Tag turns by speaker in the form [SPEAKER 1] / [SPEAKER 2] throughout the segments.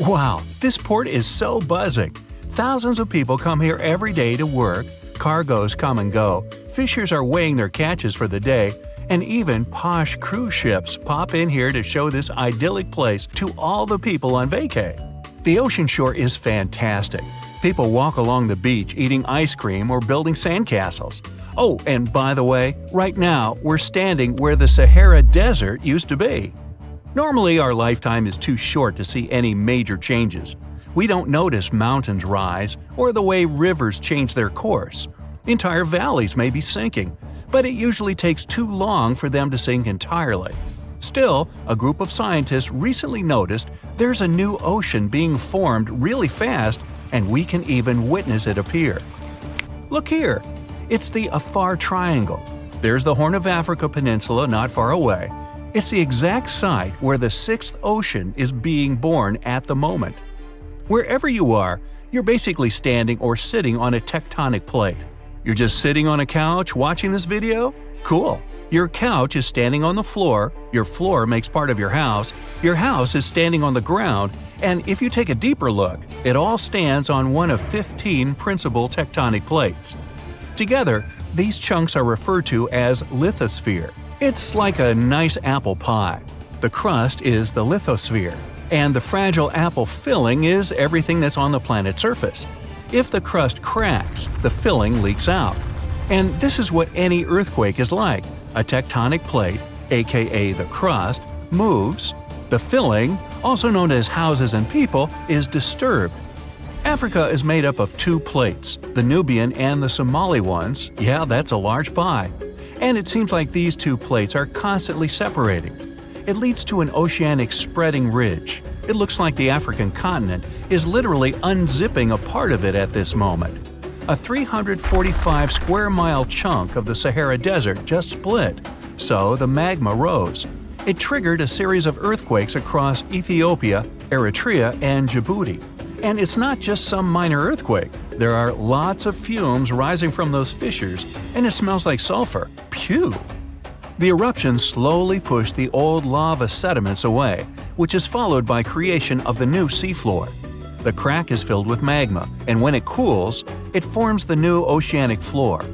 [SPEAKER 1] Wow, this port is so buzzing. Thousands of people come here every day to work, cargoes come and go, fishers are weighing their catches for the day, and even posh cruise ships pop in here to show this idyllic place to all the people on vacay. The ocean shore is fantastic. People walk along the beach eating ice cream or building sandcastles. Oh, and by the way, right now we're standing where the Sahara Desert used to be. Normally our lifetime is too short to see any major changes. We don't notice mountains rise or the way rivers change their course. Entire valleys may be sinking, but it usually takes too long for them to sink entirely. Still, a group of scientists recently noticed there's a new ocean being formed really fast, and we can even witness it appear. Look here! It's the Afar Triangle. There's the Horn of Africa Peninsula not far away. It's the exact site where the sixth ocean is being born at the moment. Wherever you are, you're basically standing or sitting on a tectonic plate. You're just sitting on a couch watching this video? Cool! Your couch is standing on the floor, your floor makes part of your house is standing on the ground, and if you take a deeper look, it all stands on one of 15 principal tectonic plates. Together, these chunks are referred to as lithosphere. It's like a nice apple pie. The crust is the lithosphere, and the fragile apple filling is everything that's on the planet's surface. If the crust cracks, the filling leaks out. And this is what any earthquake is like. A tectonic plate, aka the crust, moves. The filling, also known as houses and people, is disturbed. Africa is made up of two plates, the Nubian and the Somali ones. Yeah, that's a large pie. And it seems like these two plates are constantly separating. It leads to an oceanic spreading ridge. It looks like the African continent is literally unzipping a part of it at this moment. A 345 square mile chunk of the Sahara Desert just split, so the magma rose. It triggered a series of earthquakes across Ethiopia, Eritrea, and Djibouti. And it's not just some minor earthquake. There are lots of fumes rising from those fissures, and it smells like sulfur. Phew! The eruptions slowly push the old lava sediments away, which is followed by creation of the new seafloor. The crack is filled with magma, and when it cools, it forms the new oceanic floor.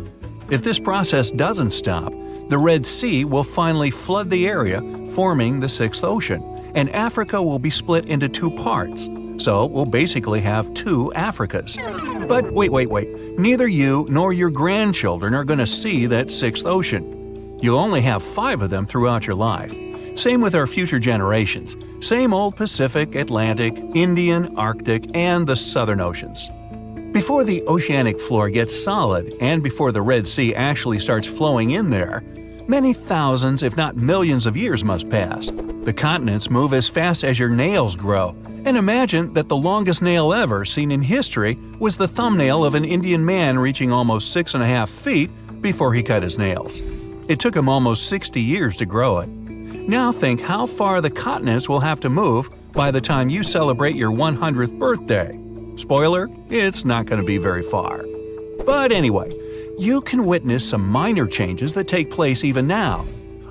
[SPEAKER 1] If this process doesn't stop, the Red Sea will finally flood the area, forming the sixth ocean, and Africa will be split into two parts. So we'll basically have two Africas. But wait. Neither you nor your grandchildren are going to see that sixth ocean. You'll only have 5 of them throughout your life. Same with our future generations. Same old Pacific, Atlantic, Indian, Arctic, and the Southern Oceans. Before the oceanic floor gets solid, and before the Red Sea actually starts flowing in there, many thousands, if not millions of years must pass. The continents move as fast as your nails grow. And imagine that the longest nail ever seen in history was the thumbnail of an Indian man reaching almost 6.5 feet before he cut his nails. It took him almost 60 years to grow it. Now think how far the continents will have to move by the time you celebrate your 100th birthday. Spoiler, it's not going to be very far. But anyway, you can witness some minor changes that take place even now.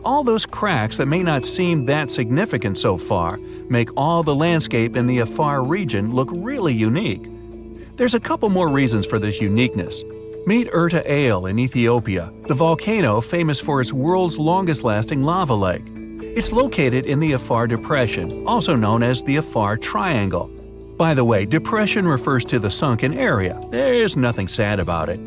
[SPEAKER 1] All those cracks that may not seem that significant so far make all the landscape in the Afar region look really unique. There's a couple more reasons for this uniqueness. Meet Erta Ale in Ethiopia, the volcano famous for its world's longest-lasting lava lake. It's located in the Afar Depression, also known as the Afar Triangle. By the way, depression refers to the sunken area. There's nothing sad about it.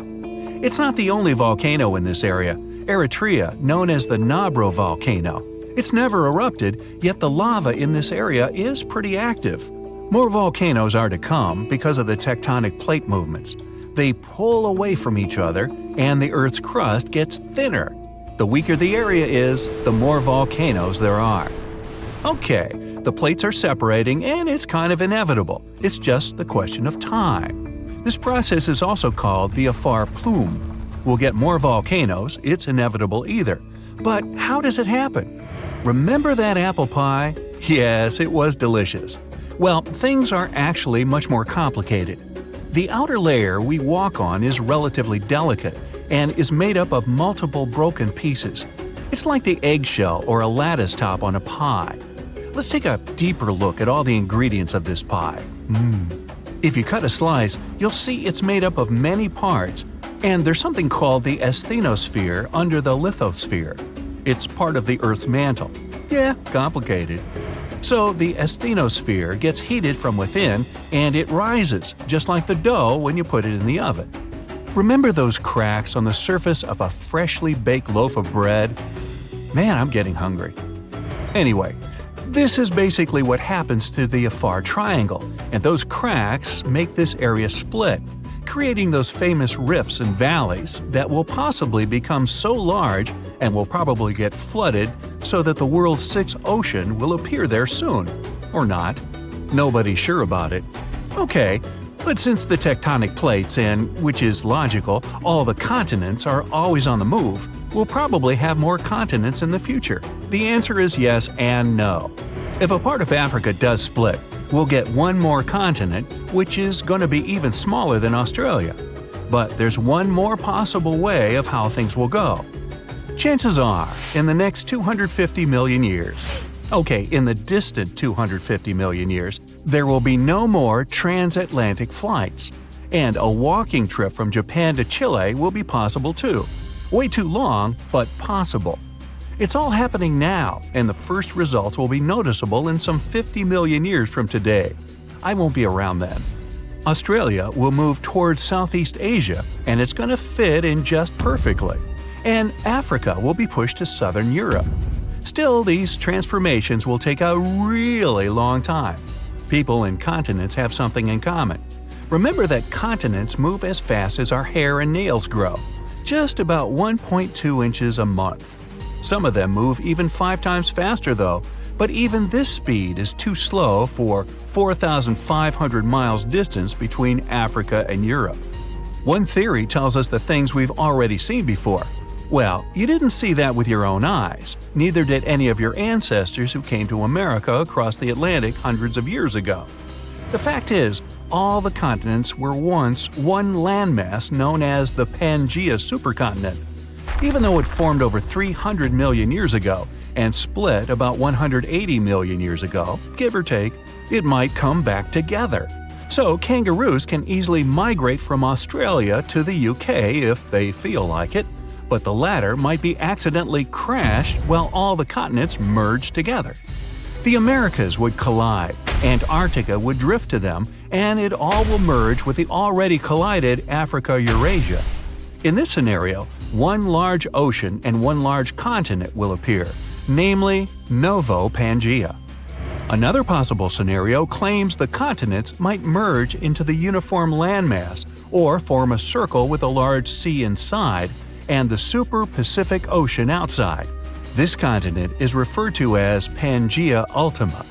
[SPEAKER 1] It's not the only volcano in this area. Eritrea, known as the Nabro volcano. It's never erupted, yet the lava in this area is pretty active. More volcanoes are to come because of the tectonic plate movements. They pull away from each other, and the Earth's crust gets thinner. The weaker the area is, the more volcanoes there are. Okay, the plates are separating, and it's kind of inevitable. It's just the question of time. This process is also called the Afar plume. We'll get more volcanoes, it's inevitable either. But how does it happen? Remember that apple pie? Yes, it was delicious. Well, things are actually much more complicated. The outer layer we walk on is relatively delicate and is made up of multiple broken pieces. It's like the eggshell or a lattice top on a pie. Let's take a deeper look at all the ingredients of this pie. If you cut a slice, you'll see it's made up of many parts, and there's something called the asthenosphere under the lithosphere. It's part of the Earth's mantle. Yeah, complicated. So the asthenosphere gets heated from within, and it rises, just like the dough when you put it in the oven. Remember those cracks on the surface of a freshly baked loaf of bread? Man, I'm getting hungry. Anyway, this is basically what happens to the Afar triangle, and those cracks make this area split, creating those famous rifts and valleys that will possibly become so large and will probably get flooded so that the world's sixth ocean will appear there soon. Or not. Nobody's sure about it. Okay, but since the tectonic plates and, which is logical, all the continents are always on the move, we'll probably have more continents in the future. The answer is yes and no. If a part of Africa does split, we'll get one more continent, which is going to be even smaller than Australia. But there's one more possible way of how things will go. Chances are, in the next 250 million years, in the distant 250 million years, there will be no more transatlantic flights. And a walking trip from Japan to Chile will be possible too. Way too long, but possible. It's all happening now, and the first results will be noticeable in some 50 million years from today. I won't be around then. Australia will move towards Southeast Asia, and it's going to fit in just perfectly. And Africa will be pushed to southern Europe. Still, these transformations will take a really long time. People and continents have something in common. Remember that continents move as fast as our hair and nails grow, just about 1.2 inches a month. Some of them move even 5 times faster though, but even this speed is too slow for 4,500 miles distance between Africa and Europe. One theory tells us the things we've already seen before. Well, you didn't see that with your own eyes, neither did any of your ancestors who came to America across the Atlantic hundreds of years ago. The fact is, all the continents were once one landmass known as the Pangaea Supercontinent. Even though it formed over 300 million years ago and split about 180 million years ago, give or take, it might come back together. So kangaroos can easily migrate from Australia to the UK if they feel like it, but the latter might be accidentally crashed while all the continents merge together. The Americas would collide, Antarctica would drift to them, and it all will merge with the already collided Africa-Eurasia. In this scenario, one large ocean and one large continent will appear, namely Novo Pangaea. Another possible scenario claims the continents might merge into the uniform landmass or form a circle with a large sea inside and the super Pacific Ocean outside. This continent is referred to as Pangaea Ultima.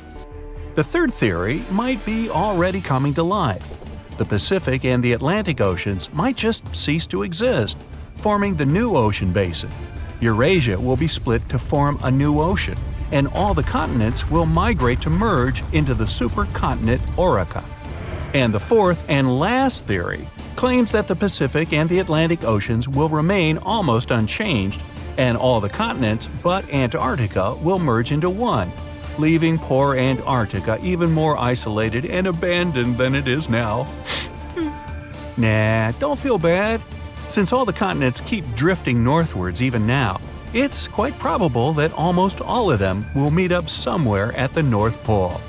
[SPEAKER 1] The third theory might be already coming to life. The Pacific and the Atlantic Oceans might just cease to exist, forming the new ocean basin. Eurasia will be split to form a new ocean, and all the continents will migrate to merge into the supercontinent Orica. And the fourth and last theory claims that the Pacific and the Atlantic Oceans will remain almost unchanged, and all the continents but Antarctica will merge into one, leaving poor Antarctica even more isolated and abandoned than it is now. Nah, don't feel bad. Since all the continents keep drifting northwards even now, it's quite probable that almost all of them will meet up somewhere at the North Pole.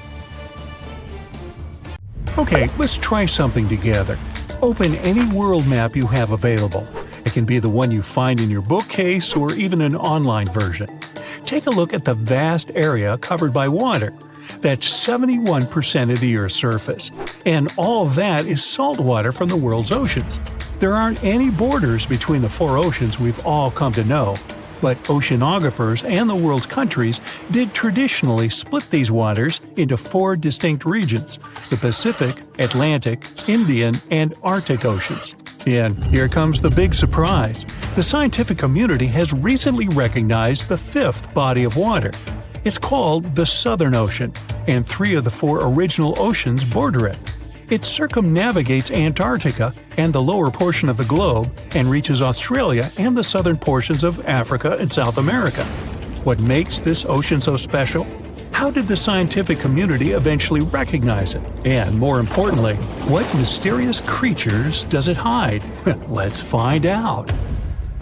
[SPEAKER 1] Okay, let's try something together. Open any world map you have available. It can be the one you find in your bookcase or even an online version. Take a look at the vast area covered by water. That's 71% of the Earth's surface. And all that is salt water from the world's oceans. There aren't any borders between the 4 oceans we've all come to know. But oceanographers and the world's countries did traditionally split these waters into 4 distinct regions: the Pacific, Atlantic, Indian, and Arctic Oceans. And here comes the big surprise. The scientific community has recently recognized the 5th body of water. It's called the Southern Ocean, and 3 of the 4 original oceans border it. It circumnavigates Antarctica and the lower portion of the globe and reaches Australia and the southern portions of Africa and South America. What makes this ocean so special? How did the scientific community eventually recognize it? And more importantly, what mysterious creatures does it hide? Let's find out.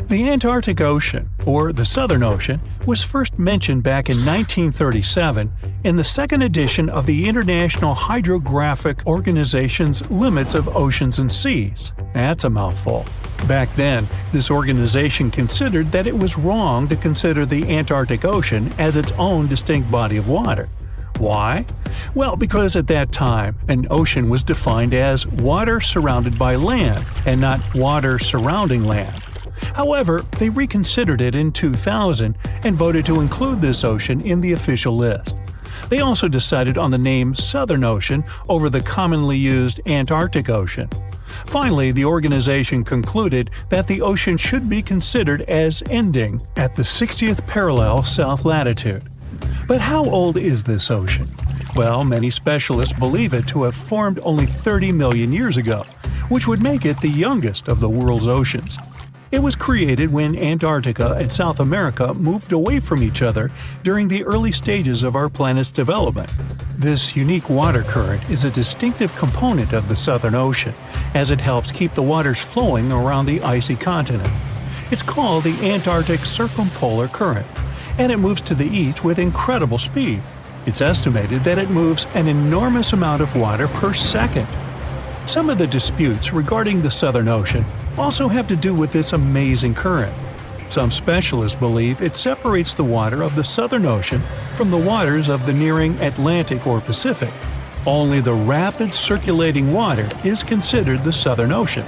[SPEAKER 1] The Antarctic Ocean, or the Southern Ocean, was first mentioned back in 1937 in the second edition of the International Hydrographic Organization's Limits of Oceans and Seas. That's a mouthful. Back then, this organization considered that it was wrong to consider the Antarctic Ocean as its own distinct body of water. Why? Well, because at that time, an ocean was defined as water surrounded by land, and not water surrounding land. However, they reconsidered it in 2000 and voted to include this ocean in the official list. They also decided on the name Southern Ocean over the commonly used Antarctic Ocean. Finally, the organization concluded that the ocean should be considered as ending at the 60th parallel south latitude. But how old is this ocean? Well, many specialists believe it to have formed only 30 million years ago, which would make it the youngest of the world's oceans. It was created when Antarctica and South America moved away from each other during the early stages of our planet's development. This unique water current is a distinctive component of the Southern Ocean, as it helps keep the waters flowing around the icy continent. It's called the Antarctic Circumpolar Current, and it moves to the east with incredible speed. It's estimated that it moves an enormous amount of water per second. Some of the disputes regarding the Southern Ocean also have to do with this amazing current. Some specialists believe it separates the water of the Southern Ocean from the waters of the nearing Atlantic or Pacific. Only the rapid circulating water is considered the Southern Ocean.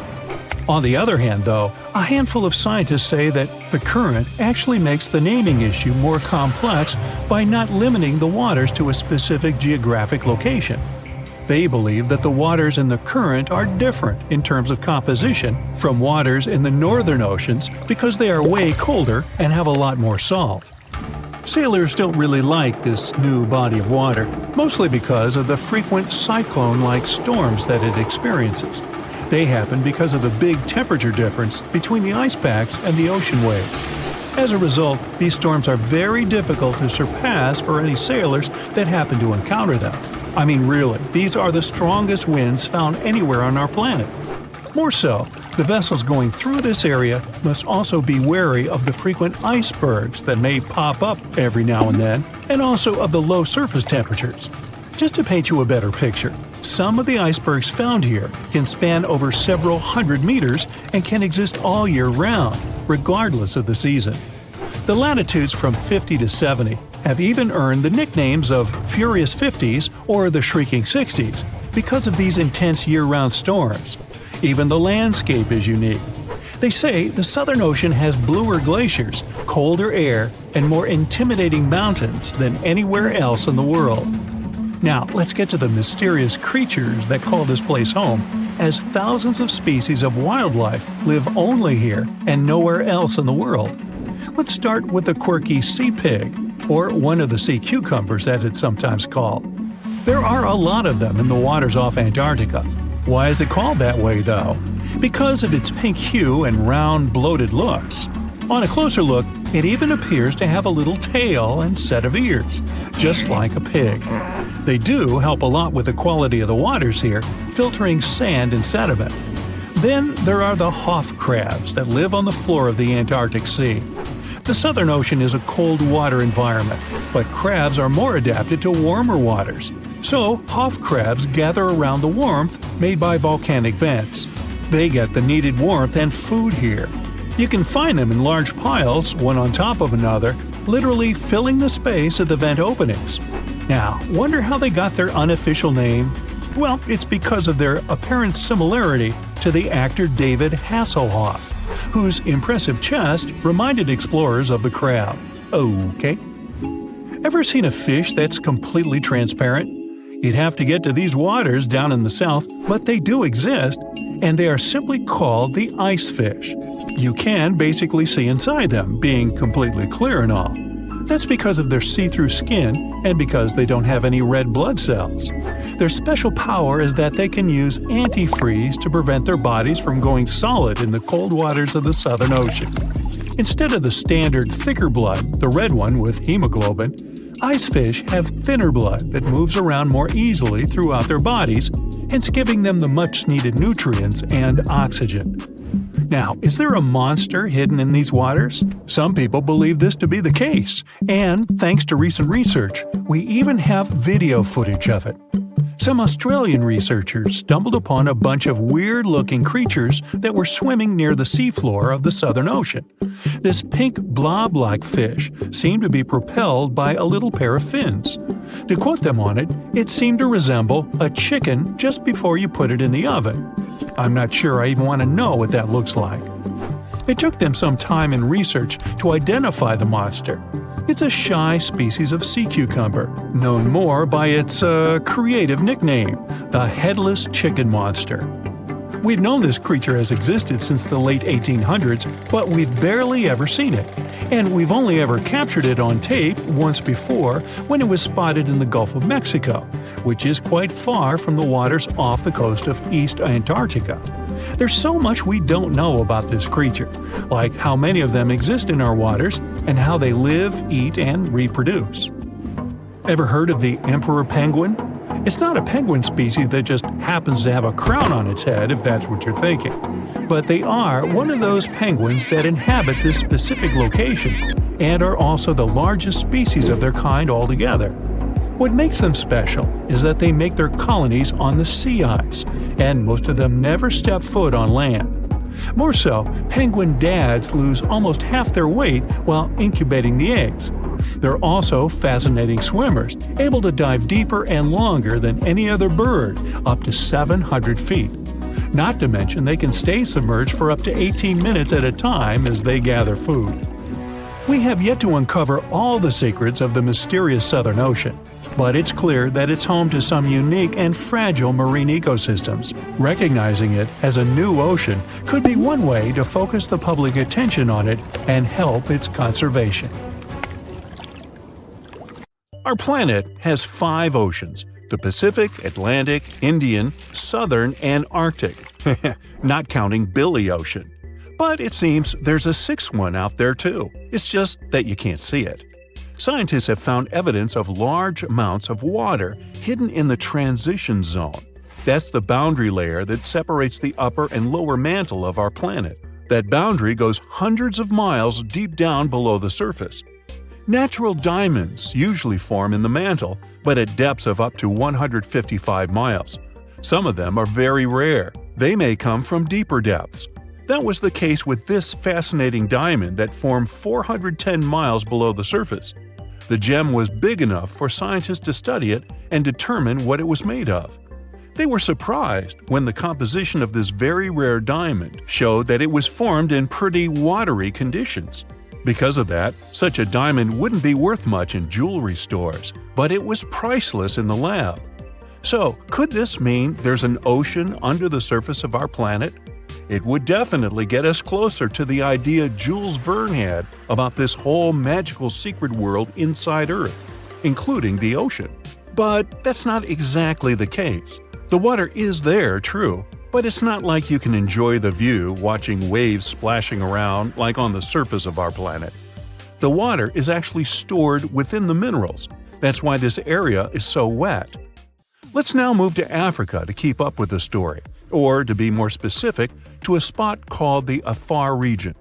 [SPEAKER 1] On the other hand, though, a handful of scientists say that the current actually makes the naming issue more complex by not limiting the waters to a specific geographic location. They believe that the waters in the current are different in terms of composition from waters in the northern oceans because they are way colder and have a lot more salt. Sailors don't really like this new body of water, mostly because of the frequent cyclone-like storms that it experiences. They happen because of the big temperature difference between the ice packs and the ocean waves. As a result, these storms are very difficult to surpass for any sailors that happen to encounter them. I mean, really, these are the strongest winds found anywhere on our planet. More so, the vessels going through this area must also be wary of the frequent icebergs that may pop up every now and then, and also of the low surface temperatures. Just to paint you a better picture, some of the icebergs found here can span over several hundred meters and can exist all year round, regardless of the season. The latitudes from 50 to 70 have even earned the nicknames of Furious 50s or the Shrieking 60s because of these intense year-round storms. Even the landscape is unique. They say the Southern Ocean has bluer glaciers, colder air, and more intimidating mountains than anywhere else in the world. Now, let's get to the mysterious creatures that call this place home, as thousands of species of wildlife live only here and nowhere else in the world. Let's start with the quirky sea pig, or one of the sea cucumbers as it's sometimes called. There are a lot of them in the waters off Antarctica. Why is it called that way, though? Because of its pink hue and round, bloated looks. On a closer look, it even appears to have a little tail and set of ears, just like a pig. They do help a lot with the quality of the waters here, filtering sand and sediment. Then there are the Hoff crabs that live on the floor of the Antarctic Sea. The Southern Ocean is a cold water environment, but crabs are more adapted to warmer waters. So, Hoff crabs gather around the warmth made by volcanic vents. They get the needed warmth and food here. You can find them in large piles, one on top of another, literally filling the space at the vent openings. Now, wonder how they got their unofficial name? Well, it's because of their apparent similarity to the actor David Hasselhoff, whose impressive chest reminded explorers of the crab. Okay. Ever seen a fish that's completely transparent? You'd have to get to these waters down in the south, but they do exist, and they are simply called the ice fish. You can basically see inside them, being completely clear and all. That's because of their see-through skin and because they don't have any red blood cells. Their special power is that they can use antifreeze to prevent their bodies from going solid in the cold waters of the Southern Ocean. Instead of the standard thicker blood, the red one with hemoglobin, Ice fish have thinner blood that moves around more easily throughout their bodies, hence giving them the much-needed nutrients and oxygen. Now, is there a monster hidden in these waters? Some people believe this to be the case, and thanks to recent research, we even have video footage of it. Some Australian researchers stumbled upon a bunch of weird-looking creatures that were swimming near the seafloor of the Southern Ocean. This pink blob-like fish seemed to be propelled by a little pair of fins. To quote them on it, it seemed to resemble a chicken just before you put it in the oven. I'm not sure I even want to know what that looks like. It took them some time and research to identify the monster. It's a shy species of sea cucumber, known more by its creative nickname, the headless chicken monster. We've known this creature has existed since the late 1800s, but we've barely ever seen it, and we've only ever captured it on tape once before when it was spotted in the Gulf of Mexico, which is quite far from the waters off the coast of East Antarctica. There's so much we don't know about this creature, like how many of them exist in our waters and how they live, eat, and reproduce. Ever heard of the emperor penguin? It's not a penguin species that just happens to have a crown on its head, if that's what you're thinking. But they are one of those penguins that inhabit this specific location and are also the largest species of their kind altogether. What makes them special is that they make their colonies on the sea ice, and most of them never step foot on land. More so, penguin dads lose almost half their weight while incubating the eggs. They're also fascinating swimmers, able to dive deeper and longer than any other bird, up to 700 feet. Not to mention they can stay submerged for up to 18 minutes at a time as they gather food. We have yet to uncover all the secrets of the mysterious Southern Ocean, but it's clear that it's home to some unique and fragile marine ecosystems. Recognizing it as a new ocean could be one way to focus the public attention on it and help its conservation. Our planet has 5 oceans: the Pacific, Atlantic, Indian, Southern, and Arctic, not counting Billy Ocean. But it seems there's a 6th one out there too. It's just that you can't see it. Scientists have found evidence of large amounts of water hidden in the transition zone. That's the boundary layer that separates the upper and lower mantle of our planet. That boundary goes hundreds of miles deep down below the surface. Natural diamonds usually form in the mantle, but at depths of up to 155 miles. Some of them are very rare. They may come from deeper depths. That was the case with this fascinating diamond that formed 410 miles below the surface. The gem was big enough for scientists to study it and determine what it was made of. They were surprised when the composition of this very rare diamond showed that it was formed in pretty watery conditions. Because of that, such a diamond wouldn't be worth much in jewelry stores, but it was priceless in the lab. So, could this mean there's an ocean under the surface of our planet? It would definitely get us closer to the idea Jules Verne had about this whole magical secret world inside Earth, including the ocean. But that's not exactly the case. The water is there, true, but it's not like you can enjoy the view watching waves splashing around like on the surface of our planet. The water is actually stored within the minerals. That's why this area is so wet. Let's now move to Africa to keep up with the story, or to be more specific, to a spot called the Afar region.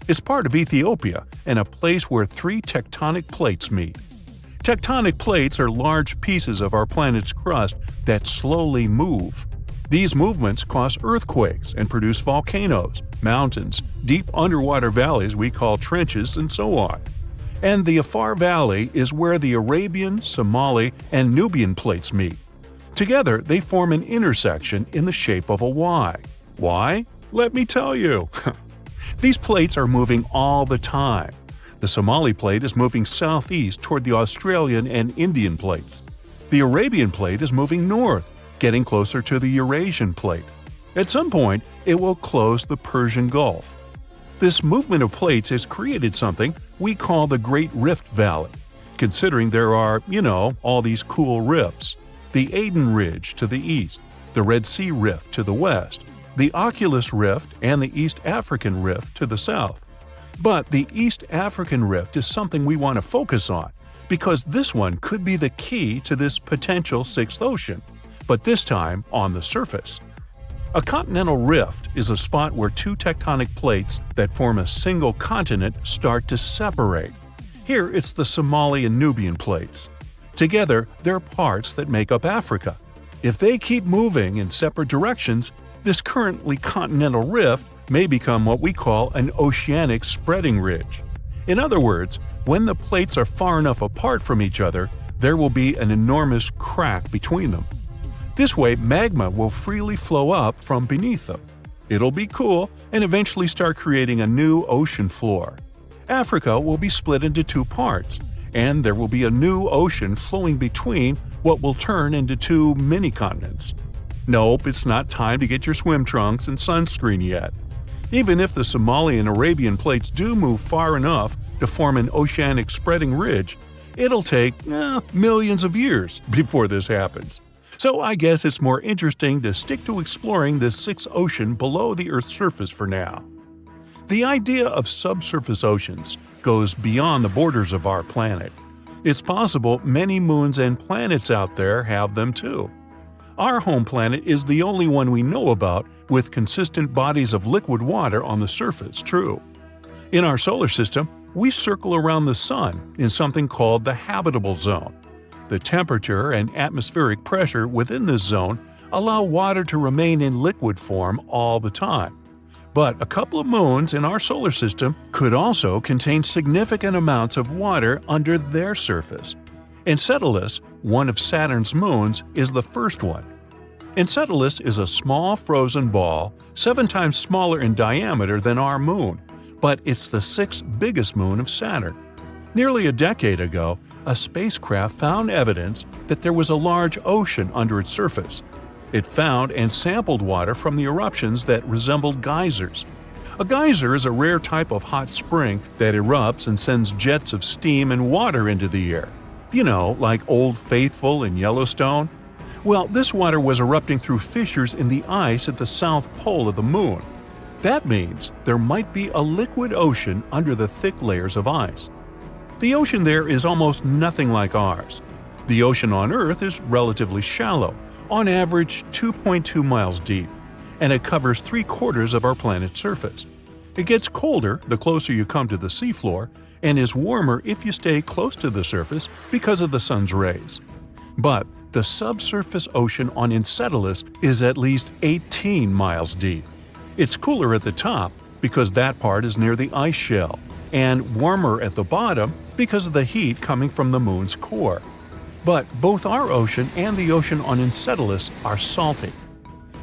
[SPEAKER 1] It's part of Ethiopia and a place where 3 tectonic plates meet. Tectonic plates are large pieces of our planet's crust that slowly move. These movements cause earthquakes and produce volcanoes, mountains, deep underwater valleys we call trenches, and so on. And the Afar Valley is where the Arabian, Somali, and Nubian plates meet. Together, they form an intersection in the shape of a Y. Why? Let me tell you. These plates are moving all the time. The Somali plate is moving southeast toward the Australian and Indian plates. The Arabian plate is moving north, getting closer to the Eurasian plate. At some point, it will close the Persian Gulf. This movement of plates has created something we call the Great Rift Valley, considering there are, all these cool rifts. The Aden Ridge to the east, the Red Sea Rift to the west, the Oculus Rift and the East African Rift to the south. But the East African Rift is something we want to focus on, because this one could be the key to this potential sixth ocean, but this time on the surface. A continental rift is a spot where two tectonic plates that form a single continent start to separate. Here it's the Somali and Nubian plates. Together, they're parts that make up Africa. If they keep moving in separate directions, this currently continental rift may become what we call an oceanic spreading ridge. In other words, when the plates are far enough apart from each other, there will be an enormous crack between them. This way, magma will freely flow up from beneath them. It'll be cool and eventually start creating a new ocean floor. Africa will be split into two parts, and there will be a new ocean flowing between what will turn into two mini-continents. Nope, it's not time to get your swim trunks and sunscreen yet. Even if the Somali and Arabian plates do move far enough to form an oceanic spreading ridge, it'll take millions of years before this happens. So I guess it's more interesting to stick to exploring this sixth ocean below the Earth's surface for now. The idea of subsurface oceans goes beyond the borders of our planet. It's possible many moons and planets out there have them too. Our home planet is the only one we know about with consistent bodies of liquid water on the surface, true. In our solar system, we circle around the Sun in something called the habitable zone. The temperature and atmospheric pressure within this zone allow water to remain in liquid form all the time. But a couple of moons in our solar system could also contain significant amounts of water under their surface. Enceladus, one of Saturn's moons, is the first one. Enceladus is a small frozen ball, 7 times smaller in diameter than our moon, but it's the 6th biggest moon of Saturn. Nearly a decade ago, a spacecraft found evidence that there was a large ocean under its surface. It found and sampled water from the eruptions that resembled geysers. A geyser is a rare type of hot spring that erupts and sends jets of steam and water into the air. You know, like Old Faithful in Yellowstone? Well, this water was erupting through fissures in the ice at the south pole of the moon. That means there might be a liquid ocean under the thick layers of ice. The ocean there is almost nothing like ours. The ocean on Earth is relatively shallow, on average 2.2 miles deep, and it covers 3/4 of our planet's surface. It gets colder the closer you come to the seafloor, and is warmer if you stay close to the surface because of the sun's rays. But the subsurface ocean on Enceladus is at least 18 miles deep. It's cooler at the top because that part is near the ice shell, and warmer at the bottom because of the heat coming from the moon's core. But both our ocean and the ocean on Enceladus are salty.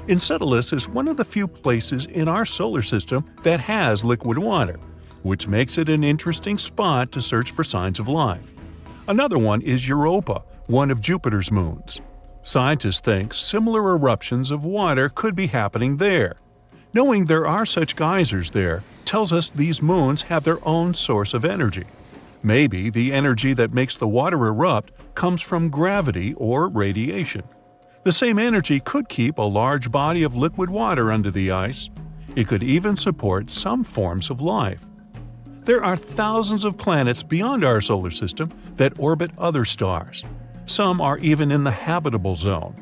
[SPEAKER 1] Enceladus is one of the few places in our solar system that has liquid water, which makes it an interesting spot to search for signs of life. Another one is Europa, one of Jupiter's moons. Scientists think similar eruptions of water could be happening there. Knowing there are such geysers there tells us these moons have their own source of energy. Maybe the energy that makes the water erupt comes from gravity or radiation. The same energy could keep a large body of liquid water under the ice. It could even support some forms of life. There are thousands of planets beyond our solar system that orbit other stars. Some are even in the habitable zone.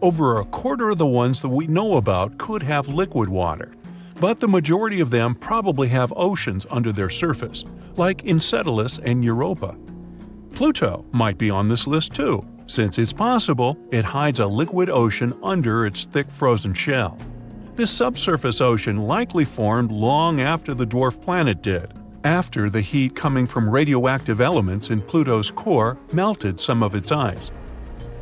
[SPEAKER 1] Over 1/4 of the ones that we know about could have liquid water, but the majority of them probably have oceans under their surface, like Enceladus and Europa. Pluto might be on this list too, since it's possible it hides a liquid ocean under its thick frozen shell. This subsurface ocean likely formed long after the dwarf planet did, after the heat coming from radioactive elements in Pluto's core melted some of its ice.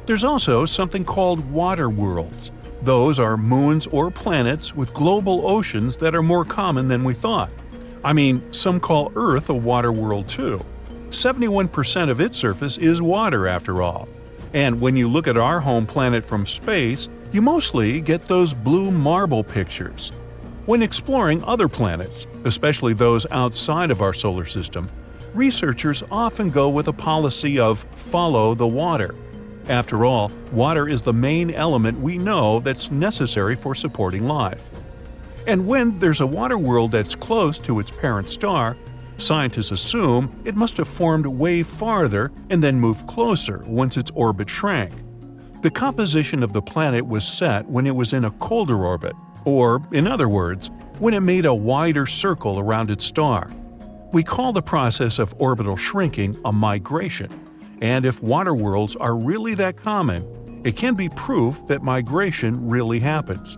[SPEAKER 1] There's also something called water worlds. Those are moons or planets with global oceans that are more common than we thought. I mean, some call Earth a water world too. 71% of its surface is water after all. And when you look at our home planet from space, you mostly get those blue marble pictures. When exploring other planets, especially those outside of our solar system, researchers often go with a policy of follow the water. After all, water is the main element we know that's necessary for supporting life. And when there's a water world that's close to its parent star, Scientists assume it must have formed way farther and then moved closer once its orbit shrank. The composition of the planet was set when it was in a colder orbit, or, in other words, when it made a wider circle around its star. We call the process of orbital shrinking a migration, and if water worlds are really that common, it can be proof that migration really happens.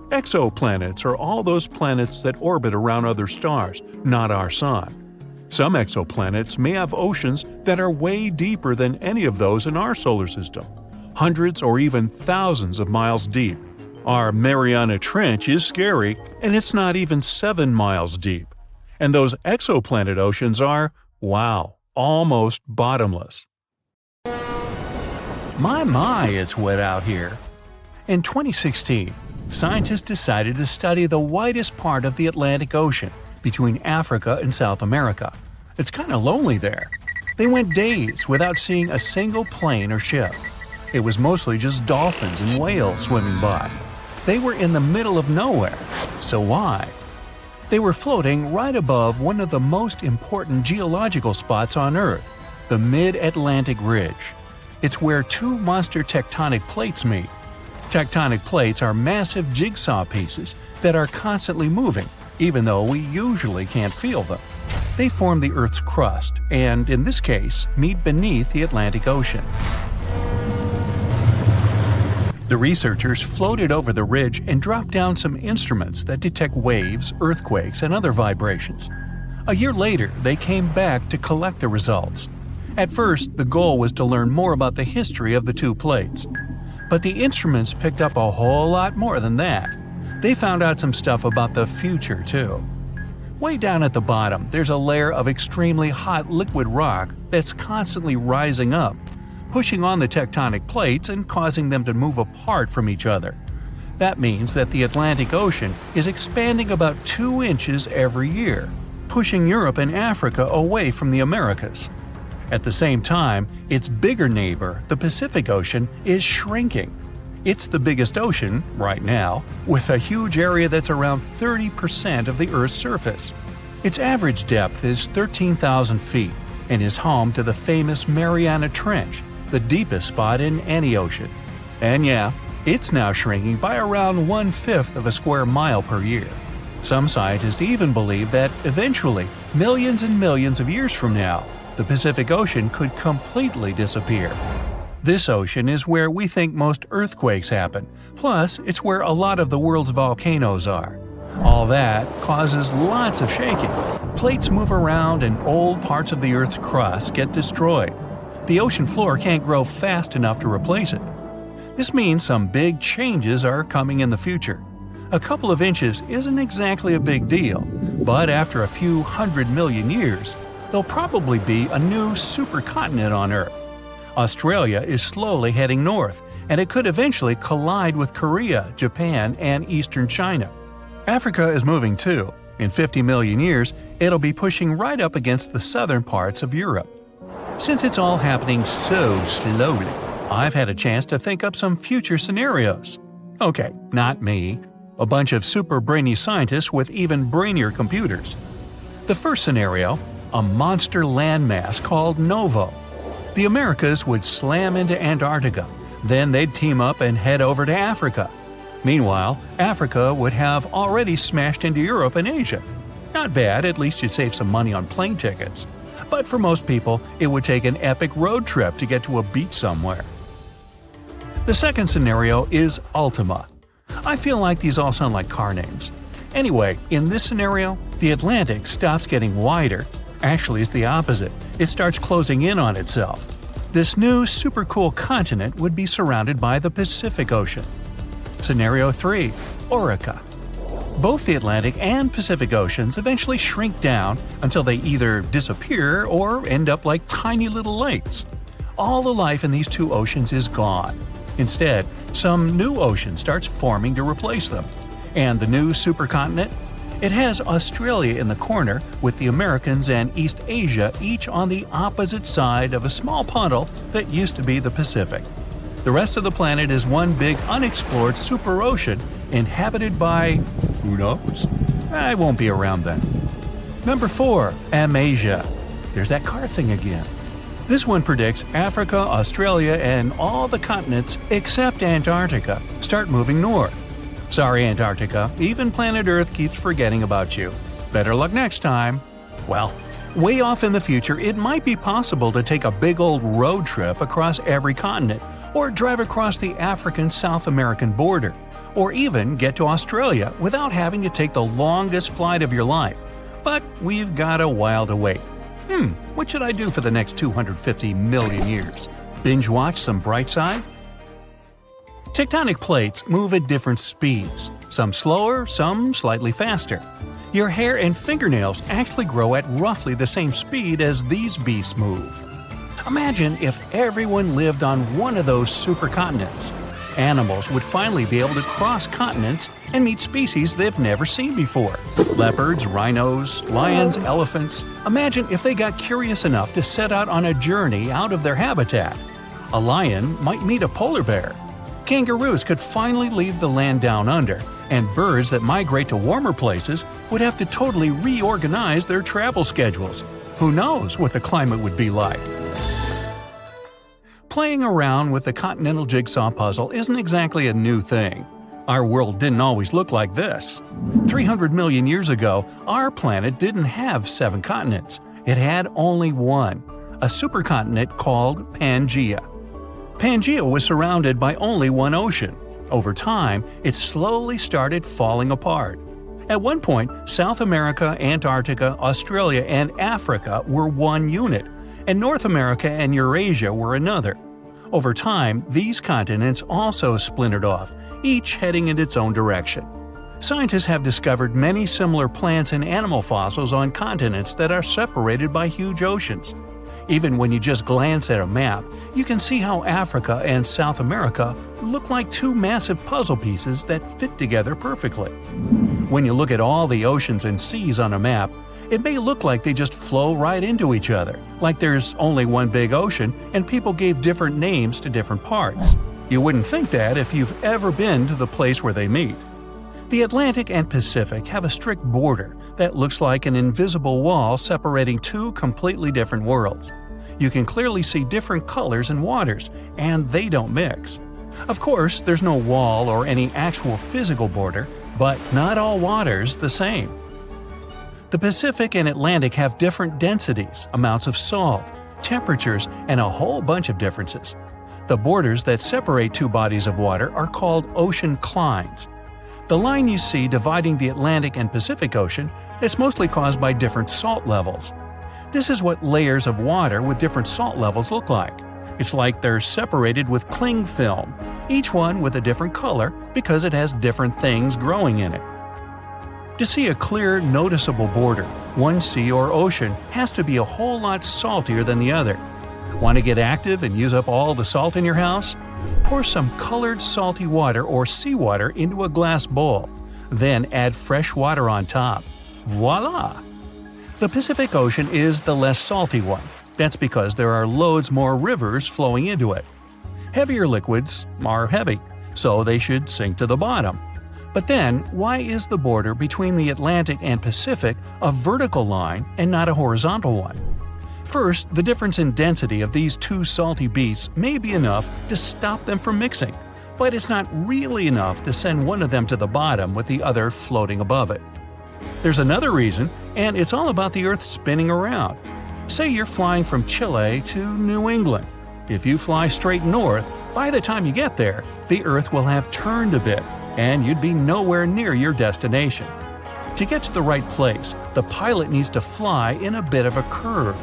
[SPEAKER 1] Exoplanets are all those planets that orbit around other stars, not our Sun. Some exoplanets may have oceans that are way deeper than any of those in our solar system, hundreds or even thousands of miles deep. Our Mariana Trench is scary, and it's not even 7 miles deep. And those exoplanet oceans are, wow, almost bottomless. My, it's wet out here. In 2016, scientists decided to study the widest part of the Atlantic Ocean, between Africa and South America. It's kind of lonely there. They went days without seeing a single plane or ship. It was mostly just dolphins and whales swimming by. They were in the middle of nowhere. So why? They were floating right above one of the most important geological spots on Earth, the Mid-Atlantic Ridge. It's where two monster tectonic plates meet. Tectonic plates are massive jigsaw pieces that are constantly moving, even though we usually can't feel them. They form the Earth's crust and, in this case, meet beneath the Atlantic Ocean. The researchers floated over the ridge and dropped down some instruments that detect waves, earthquakes, and other vibrations. A year later, they came back to collect the results. At first, the goal was to learn more about the history of the two plates. But the instruments picked up a whole lot more than that. They found out some stuff about the future, too. Way down at the bottom, there's a layer of extremely hot liquid rock that's constantly rising up, pushing on the tectonic plates and causing them to move apart from each other. That means that the Atlantic Ocean is expanding about 2 inches every year, pushing Europe and Africa away from the Americas. At the same time, its bigger neighbor, the Pacific Ocean, is shrinking. It's the biggest ocean, right now, with a huge area that's around 30% of the Earth's surface. Its average depth is 13,000 feet and is home to the famous Mariana Trench, the deepest spot in any ocean. And yeah, it's now shrinking by around 1/5 of a square mile per year. Some scientists even believe that eventually, millions and millions of years from now, the Pacific Ocean could completely disappear. This ocean is where we think most earthquakes happen, plus it's where a lot of the world's volcanoes are. All that causes lots of shaking. Plates move around and old parts of the Earth's crust get destroyed. The ocean floor can't grow fast enough to replace it. This means some big changes are coming in the future. A couple of inches isn't exactly a big deal, but after a few 100 million years, there'll probably be a new supercontinent on Earth. Australia is slowly heading north, and it could eventually collide with Korea, Japan, and eastern China. Africa is moving too. In 50 million years, it'll be pushing right up against the southern parts of Europe. Since it's all happening so slowly, I've had a chance to think up some future scenarios. Okay, not me. A bunch of super brainy scientists with even brainier computers. The first scenario, a monster landmass called Novo. The Americas would slam into Antarctica, then they'd team up and head over to Africa. Meanwhile, Africa would have already smashed into Europe and Asia. Not bad, at least you'd save some money on plane tickets. But for most people, it would take an epic road trip to get to a beach somewhere. The second scenario is Ultima. I feel like these all sound like car names. Anyway, in this scenario, the Atlantic stops getting wider. Actually, it's the opposite. It starts closing in on itself. This new super cool continent would be surrounded by the Pacific Ocean. Scenario 3. Orica. Both the Atlantic and Pacific Oceans eventually shrink down until they either disappear or end up like tiny little lakes. All the life in these two oceans is gone. Instead, some new ocean starts forming to replace them. And the new supercontinent? It has Australia in the corner, with the Americans and East Asia each on the opposite side of a small puddle that used to be the Pacific. The rest of the planet is one big unexplored superocean inhabited by… who knows? I won't be around then. Number 4. Amasia. There's that car thing again. This one predicts Africa, Australia, and all the continents except Antarctica start moving north. Sorry, Antarctica, even planet Earth keeps forgetting about you. Better luck next time. Well, way off in the future, it might be possible to take a big old road trip across every continent, or drive across the African-South American border, or even get to Australia without having to take the longest flight of your life. But we've got a while to wait. What should I do for the next 250 million years? Binge watch some Brightside? Tectonic plates move at different speeds, some slower, some slightly faster. Your hair and fingernails actually grow at roughly the same speed as these beasts move. Imagine if everyone lived on one of those supercontinents. Animals would finally be able to cross continents and meet species they've never seen before. Leopards, rhinos, lions, elephants. Imagine if they got curious enough to set out on a journey out of their habitat. A lion might meet a polar bear. Kangaroos could finally leave the land down under, and birds that migrate to warmer places would have to totally reorganize their travel schedules. Who knows what the climate would be like? Playing around with the continental jigsaw puzzle isn't exactly a new thing. Our world didn't always look like this. 300 million years ago, our planet didn't have 7 continents. It had only one, a supercontinent called Pangaea. Pangaea was surrounded by only one ocean. Over time, it slowly started falling apart. At one point, South America, Antarctica, Australia, and Africa were one unit, and North America and Eurasia were another. Over time, these continents also splintered off, each heading in its own direction. Scientists have discovered many similar plants and animal fossils on continents that are separated by huge oceans. Even when you just glance at a map, you can see how Africa and South America look like two massive puzzle pieces that fit together perfectly. When you look at all the oceans and seas on a map, it may look like they just flow right into each other, like there's only one big ocean and people gave different names to different parts. You wouldn't think that if you've ever been to the place where they meet. The Atlantic and Pacific have a strict border that looks like an invisible wall separating two completely different worlds. You can clearly see different colors and waters, and they don't mix. Of course, there's no wall or any actual physical border, but not all water's the same. The Pacific and Atlantic have different densities, amounts of salt, temperatures, and a whole bunch of differences. The borders that separate two bodies of water are called ocean clines. The line you see dividing the Atlantic and Pacific Ocean is mostly caused by different salt levels. This is what layers of water with different salt levels look like. It's like they're separated with cling film, each one with a different color because it has different things growing in it. To see a clear, noticeable border, one sea or ocean has to be a whole lot saltier than the other. Want to get active and use up all the salt in your house? Pour some colored salty water or seawater into a glass bowl. Then add fresh water on top. Voila! The Pacific Ocean is the less salty one. That's because there are loads more rivers flowing into it. Heavier liquids are heavy, so they should sink to the bottom. But then, why is the border between the Atlantic and Pacific a vertical line and not a horizontal one? First, the difference in density of these two salty beasts may be enough to stop them from mixing, but it's not really enough to send one of them to the bottom with the other floating above it. There's another reason, and it's all about the Earth spinning around. Say you're flying from Chile to New England. If you fly straight north, by the time you get there, the Earth will have turned a bit, and you'd be nowhere near your destination. To get to the right place, the pilot needs to fly in a bit of a curve.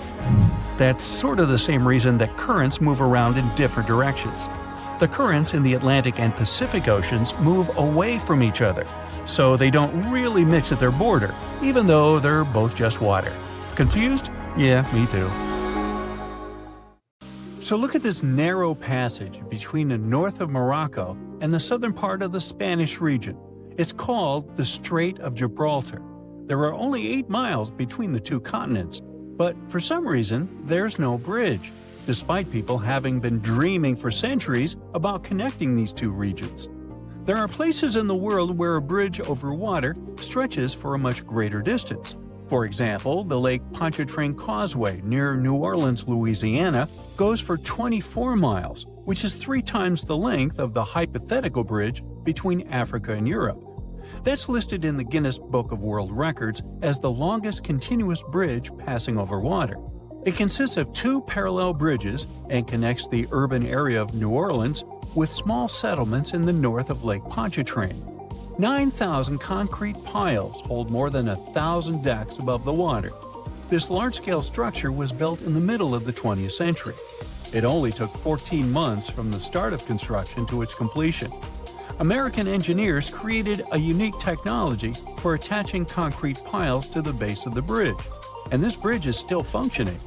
[SPEAKER 1] That's sort of the same reason that currents move around in different directions. The currents in the Atlantic and Pacific Oceans move away from each other, so they don't really mix at their border, even though they're both just water. Confused? Yeah, me too. So look at this narrow passage between the north of Morocco and the southern part of the Spanish region. It's called the Strait of Gibraltar. There are only 8 miles between the two continents, but for some reason, there's no bridge, despite people having been dreaming for centuries about connecting these two regions. There are places in the world where a bridge over water stretches for a much greater distance. For example, the Lake Pontchartrain Causeway near New Orleans, Louisiana, goes for 24 miles, which is 3 times the length of the hypothetical bridge between Africa and Europe. That's listed in the Guinness Book of World Records as the longest continuous bridge passing over water. It consists of 2 parallel bridges and connects the urban area of New Orleans with small settlements in the north of Lake Pontchartrain. 9,000 concrete piles hold more than 1,000 decks above the water. This large-scale structure was built in the middle of the 20th century. It only took 14 months from the start of construction to its completion. American engineers created a unique technology for attaching concrete piles to the base of the bridge, and this bridge is still functioning.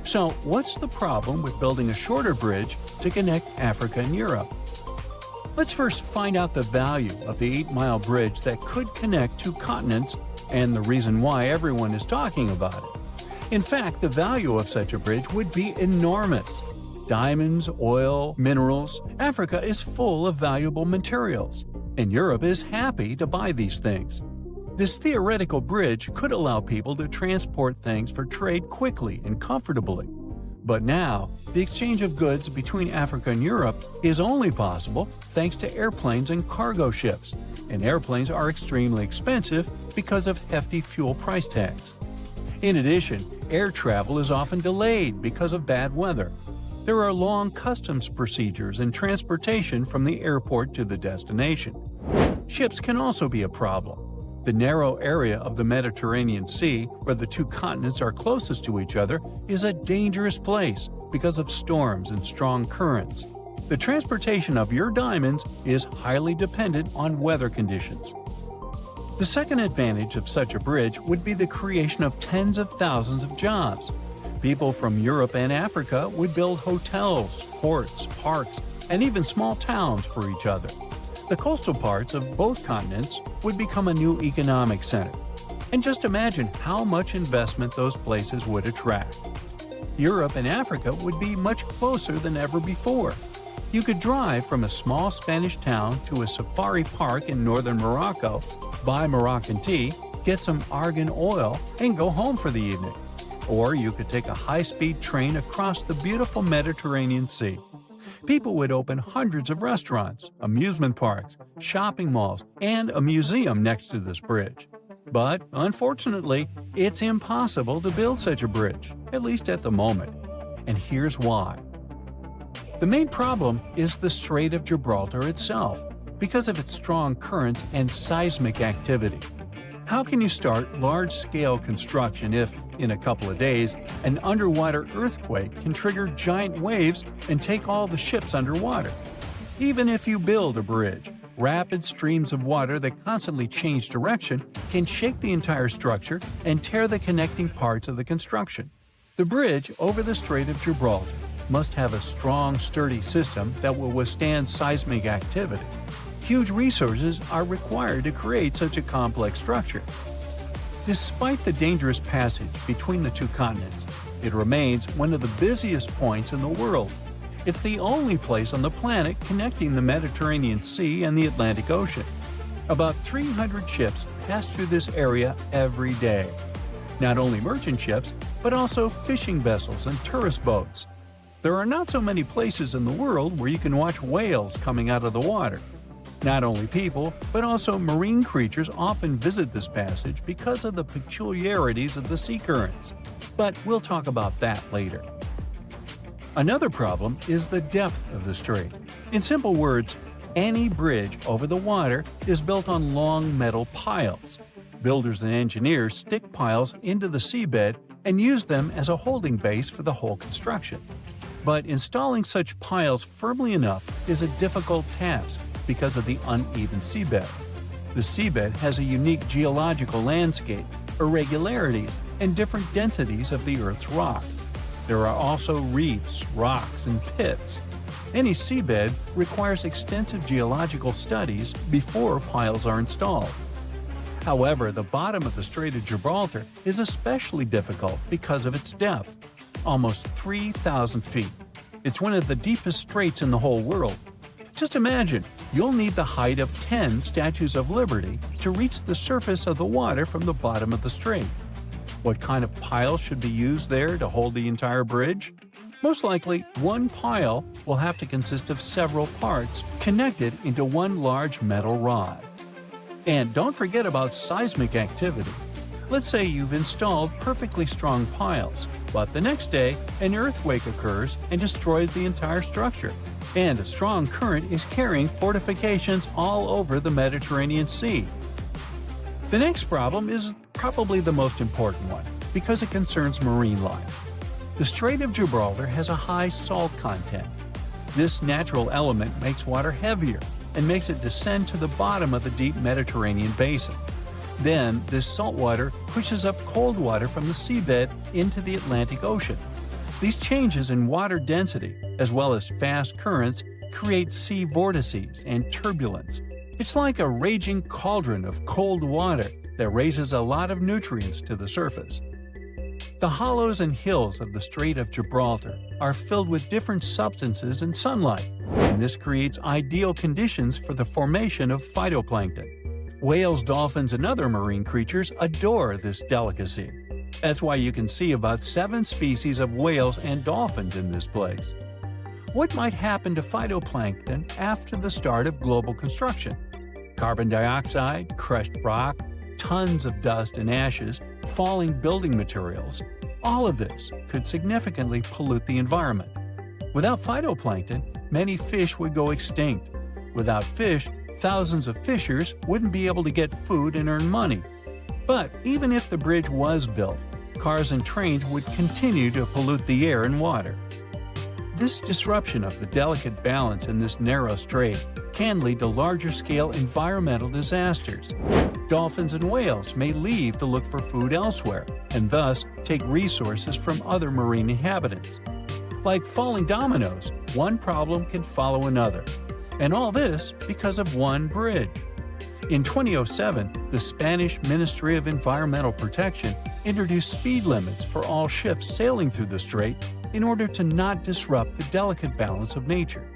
[SPEAKER 1] So, what's the problem with building a shorter bridge to connect Africa and Europe? Let's first find out the value of the 8-mile bridge that could connect 2 continents and the reason why everyone is talking about it. In fact, the value of such a bridge would be enormous. Diamonds, oil, minerals. Africa is full of valuable materials, and Europe is happy to buy these things. This theoretical bridge could allow people to transport things for trade quickly and comfortably. But now, the exchange of goods between Africa and Europe is only possible thanks to airplanes and cargo ships, and airplanes are extremely expensive because of hefty fuel price tags. In addition, air travel is often delayed because of bad weather. There are long customs procedures and transportation from the airport to the destination. Ships can also be a problem. The narrow area of the Mediterranean Sea, where the 2 continents are closest to each other, is a dangerous place because of storms and strong currents. The transportation of your diamonds is highly dependent on weather conditions. The second advantage of such a bridge would be the creation of tens of thousands of jobs. People from Europe and Africa would build hotels, ports, parks, and even small towns for each other. The coastal parts of both continents would become a new economic center. And just imagine how much investment those places would attract. Europe and Africa would be much closer than ever before. You could drive from a small Spanish town to a safari park in northern Morocco, buy Moroccan tea, get some argan oil, and go home for the evening. Or you could take a high-speed train across the beautiful Mediterranean Sea. People would open hundreds of restaurants, amusement parks, shopping malls, and a museum next to this bridge. But, unfortunately, it's impossible to build such a bridge, at least at the moment. And here's why. The main problem is the Strait of Gibraltar itself, because of its strong currents and seismic activity. How can you start large-scale construction if, in a couple of days, an underwater earthquake can trigger giant waves and take all the ships underwater? Even if you build a bridge, rapid streams of water that constantly change direction can shake the entire structure and tear the connecting parts of the construction. The bridge over the Strait of Gibraltar must have a strong, sturdy system that will withstand seismic activity. Huge resources are required to create such a complex structure. Despite the dangerous passage between the 2 continents, it remains one of the busiest points in the world. It's the only place on the planet connecting the Mediterranean Sea and the Atlantic Ocean. About 300 ships pass through this area every day. Not only merchant ships, but also fishing vessels and tourist boats. There are not so many places in the world where you can watch whales coming out of the water. Not only people, but also marine creatures often visit this passage because of the peculiarities of the sea currents. But we'll talk about that later. Another problem is the depth of the strait. In simple words, any bridge over the water is built on long metal piles. Builders and engineers stick piles into the seabed and use them as a holding base for the whole construction. But installing such piles firmly enough is a difficult task because of the uneven seabed. The seabed has a unique geological landscape, irregularities, and different densities of the Earth's rock. There are also reefs, rocks, and pits. Any seabed requires extensive geological studies before piles are installed. However, the bottom of the Strait of Gibraltar is especially difficult because of its depth, almost 3,000 feet. It's one of the deepest straits in the whole world. Just imagine, you'll need the height of 10 Statues of Liberty to reach the surface of the water from the bottom of the strait. What kind of pile should be used there to hold the entire bridge? Most likely, one pile will have to consist of several parts connected into one large metal rod. And don't forget about seismic activity. Let's say you've installed perfectly strong piles, but the next day an earthquake occurs and destroys the entire structure. And a strong current is carrying fortifications all over the Mediterranean Sea. The next problem is probably the most important one, because it concerns marine life. The Strait of Gibraltar has a high salt content. This natural element makes water heavier and makes it descend to the bottom of the deep Mediterranean basin. Then, this salt water pushes up cold water from the seabed into the Atlantic Ocean. These changes in water density, as well as fast currents, create sea vortices and turbulence. It's like a raging cauldron of cold water that raises a lot of nutrients to the surface. The hollows and hills of the Strait of Gibraltar are filled with different substances and sunlight, and this creates ideal conditions for the formation of phytoplankton. Whales, dolphins, and other marine creatures adore this delicacy. That's why you can see about 7 species of whales and dolphins in this place. What might happen to phytoplankton after the start of global construction? Carbon dioxide, crushed rock, tons of dust and ashes, falling building materials. All of this could significantly pollute the environment. Without phytoplankton, many fish would go extinct. Without fish, thousands of fishers wouldn't be able to get food and earn money. But even if the bridge was built, cars and trains would continue to pollute the air and water. This disruption of the delicate balance in this narrow strait can lead to larger-scale environmental disasters. Dolphins and whales may leave to look for food elsewhere, and thus take resources from other marine inhabitants. Like falling dominoes, one problem can follow another. And all this because of one bridge. In 2007, the Spanish Ministry of Environmental Protection introduced speed limits for all ships sailing through the strait in order to not disrupt the delicate balance of nature.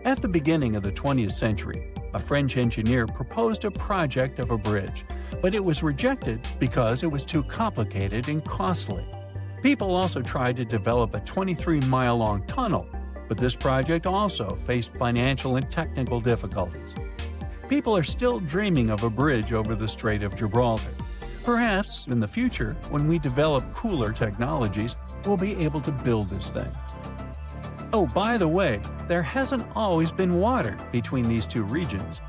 [SPEAKER 1] At the beginning of the 20th century, a French engineer proposed a project of a bridge, but it was rejected because it was too complicated and costly. People also tried to develop a 23-mile-long tunnel, but this project also faced financial and technical difficulties. People are still dreaming of a bridge over the Strait of Gibraltar. Perhaps, in the future, when we develop cooler technologies, we'll be able to build this thing. Oh, by the way, there hasn't always been water between these two regions.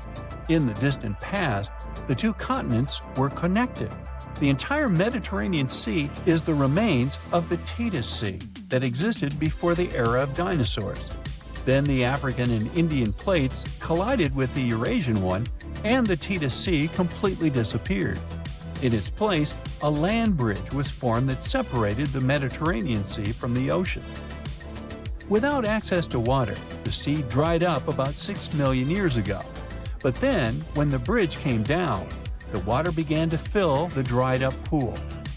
[SPEAKER 1] In the distant past, the two continents were connected. The entire Mediterranean Sea is the remains of the Tethys Sea that existed before the era of dinosaurs. Then the African and Indian plates collided with the Eurasian one, and the Tethys Sea completely disappeared. In its place, a land bridge was formed that separated the Mediterranean Sea from the ocean. Without access to water, the sea dried up about 6 million years ago. But then, when the bridge came down, the water began to fill the dried-up pool.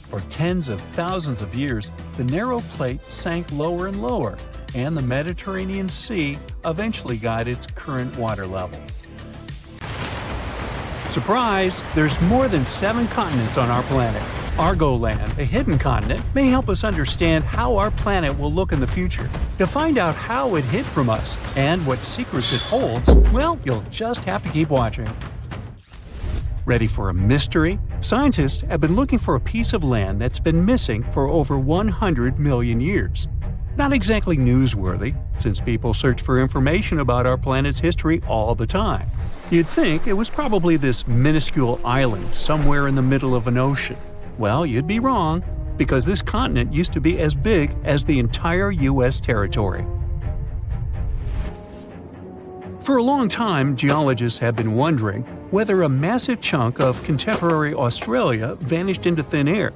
[SPEAKER 1] For tens of thousands of years, the narrow plate sank lower and lower, and the Mediterranean Sea eventually got its current water levels. Surprise! There's more than 7 continents on our planet. Argoland, a hidden continent, may help us understand how our planet will look in the future. To find out how it hid from us and what secrets it holds, well, you'll just have to keep watching. Ready for a mystery? Scientists have been looking for a piece of land that's been missing for over 100 million years. Not exactly newsworthy, since people search for information about our planet's history all the time. You'd think it was probably this minuscule island somewhere in the middle of an ocean. Well, you'd be wrong, because this continent used to be as big as the entire U.S. territory. For a long time, geologists have been wondering whether a massive chunk of contemporary Australia vanished into thin air.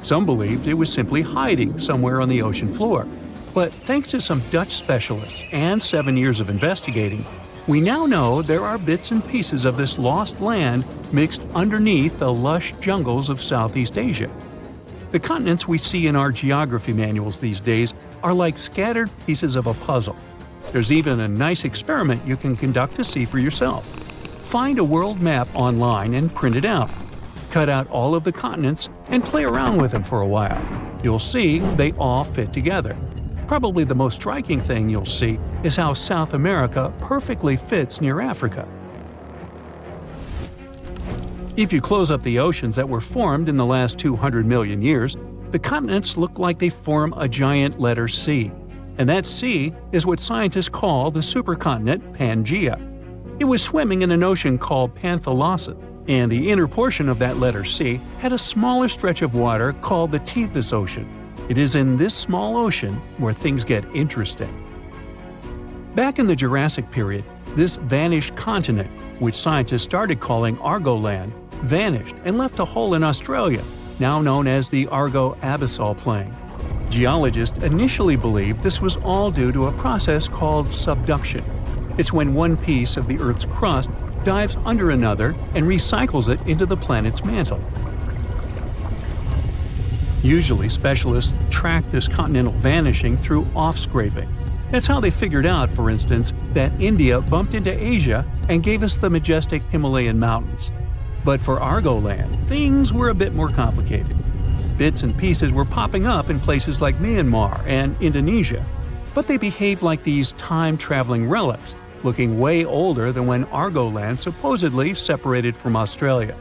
[SPEAKER 1] Some believed it was simply hiding somewhere on the ocean floor. But thanks to some Dutch specialists and 7 years of investigating, we now know there are bits and pieces of this lost land mixed underneath the lush jungles of Southeast Asia. The continents we see in our geography manuals these days are like scattered pieces of a puzzle. There's even a nice experiment you can conduct to see for yourself. Find a world map online and print it out. Cut out all of the continents and play around with them for a while. You'll see they all fit together. Probably the most striking thing you'll see is how South America perfectly fits near Africa. If you close up the oceans that were formed in the last 200 million years, the continents look like they form a giant letter C. And that C is what scientists call the supercontinent Pangaea. It was swimming in an ocean called Panthalassa, and the inner portion of that letter C had a smaller stretch of water called the Tethys Ocean. It is in this small ocean where things get interesting. Back in the Jurassic period, this vanished continent, which scientists started calling Argoland, vanished and left a hole in Australia, now known as the Argo-Abyssal Plain. Geologists initially believed this was all due to a process called subduction. It's when one piece of the Earth's crust dives under another and recycles it into the planet's mantle. Usually, specialists track this continental vanishing through off-scraping. That's how they figured out, for instance, that India bumped into Asia and gave us the majestic Himalayan mountains. But for Argoland, things were a bit more complicated. Bits and pieces were popping up in places like Myanmar and Indonesia, but they behaved like these time-traveling relics, looking way older than when Argoland supposedly separated from Australia.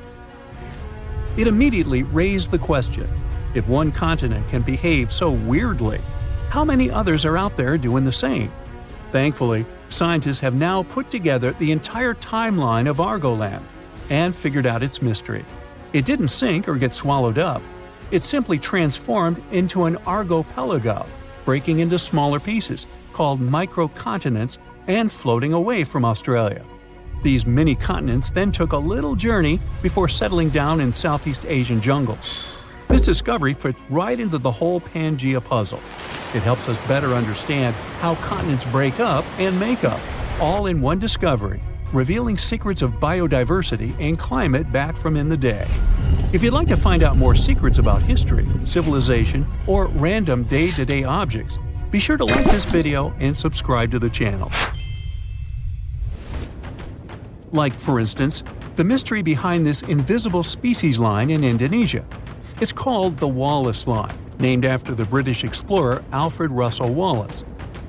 [SPEAKER 1] It immediately raised the question, if one continent can behave so weirdly, how many others are out there doing the same? Thankfully, scientists have now put together the entire timeline of Argoland and figured out its mystery. It didn't sink or get swallowed up. It simply transformed into an archipelago, breaking into smaller pieces, called microcontinents, and floating away from Australia. These mini-continents then took a little journey before settling down in Southeast Asian jungles. This discovery fits right into the whole Pangaea puzzle. It helps us better understand how continents break up and make up, all in one discovery, revealing secrets of biodiversity and climate back from in the day. If you'd like to find out more secrets about history, civilization, or random day-to-day objects, be sure to like this video and subscribe to the channel. Like, for instance, the mystery behind this invisible species line in Indonesia. It's called the Wallace Line, named after the British explorer Alfred Russel Wallace.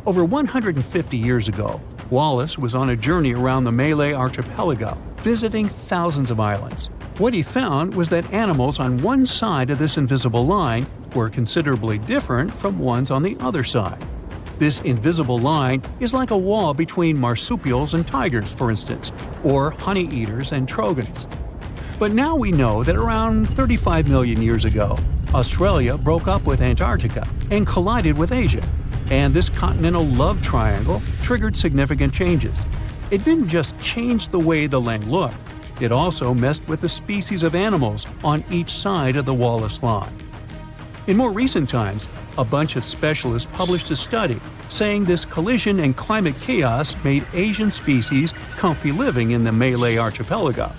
[SPEAKER 1] Over 150 years ago, Wallace was on a journey around the Malay archipelago, visiting thousands of islands. What he found was that animals on one side of this invisible line were considerably different from ones on the other side. This invisible line is like a wall between marsupials and tigers, for instance, or honey-eaters and trogons. But now we know that around 35 million years ago, Australia broke up with Antarctica and collided with Asia, and this continental love triangle triggered significant changes. It didn't just change the way the land looked, it also messed with the species of animals on each side of the Wallace Line. In more recent times, a bunch of specialists published a study saying this collision and climate chaos made Asian species comfy living in the Malay archipelago.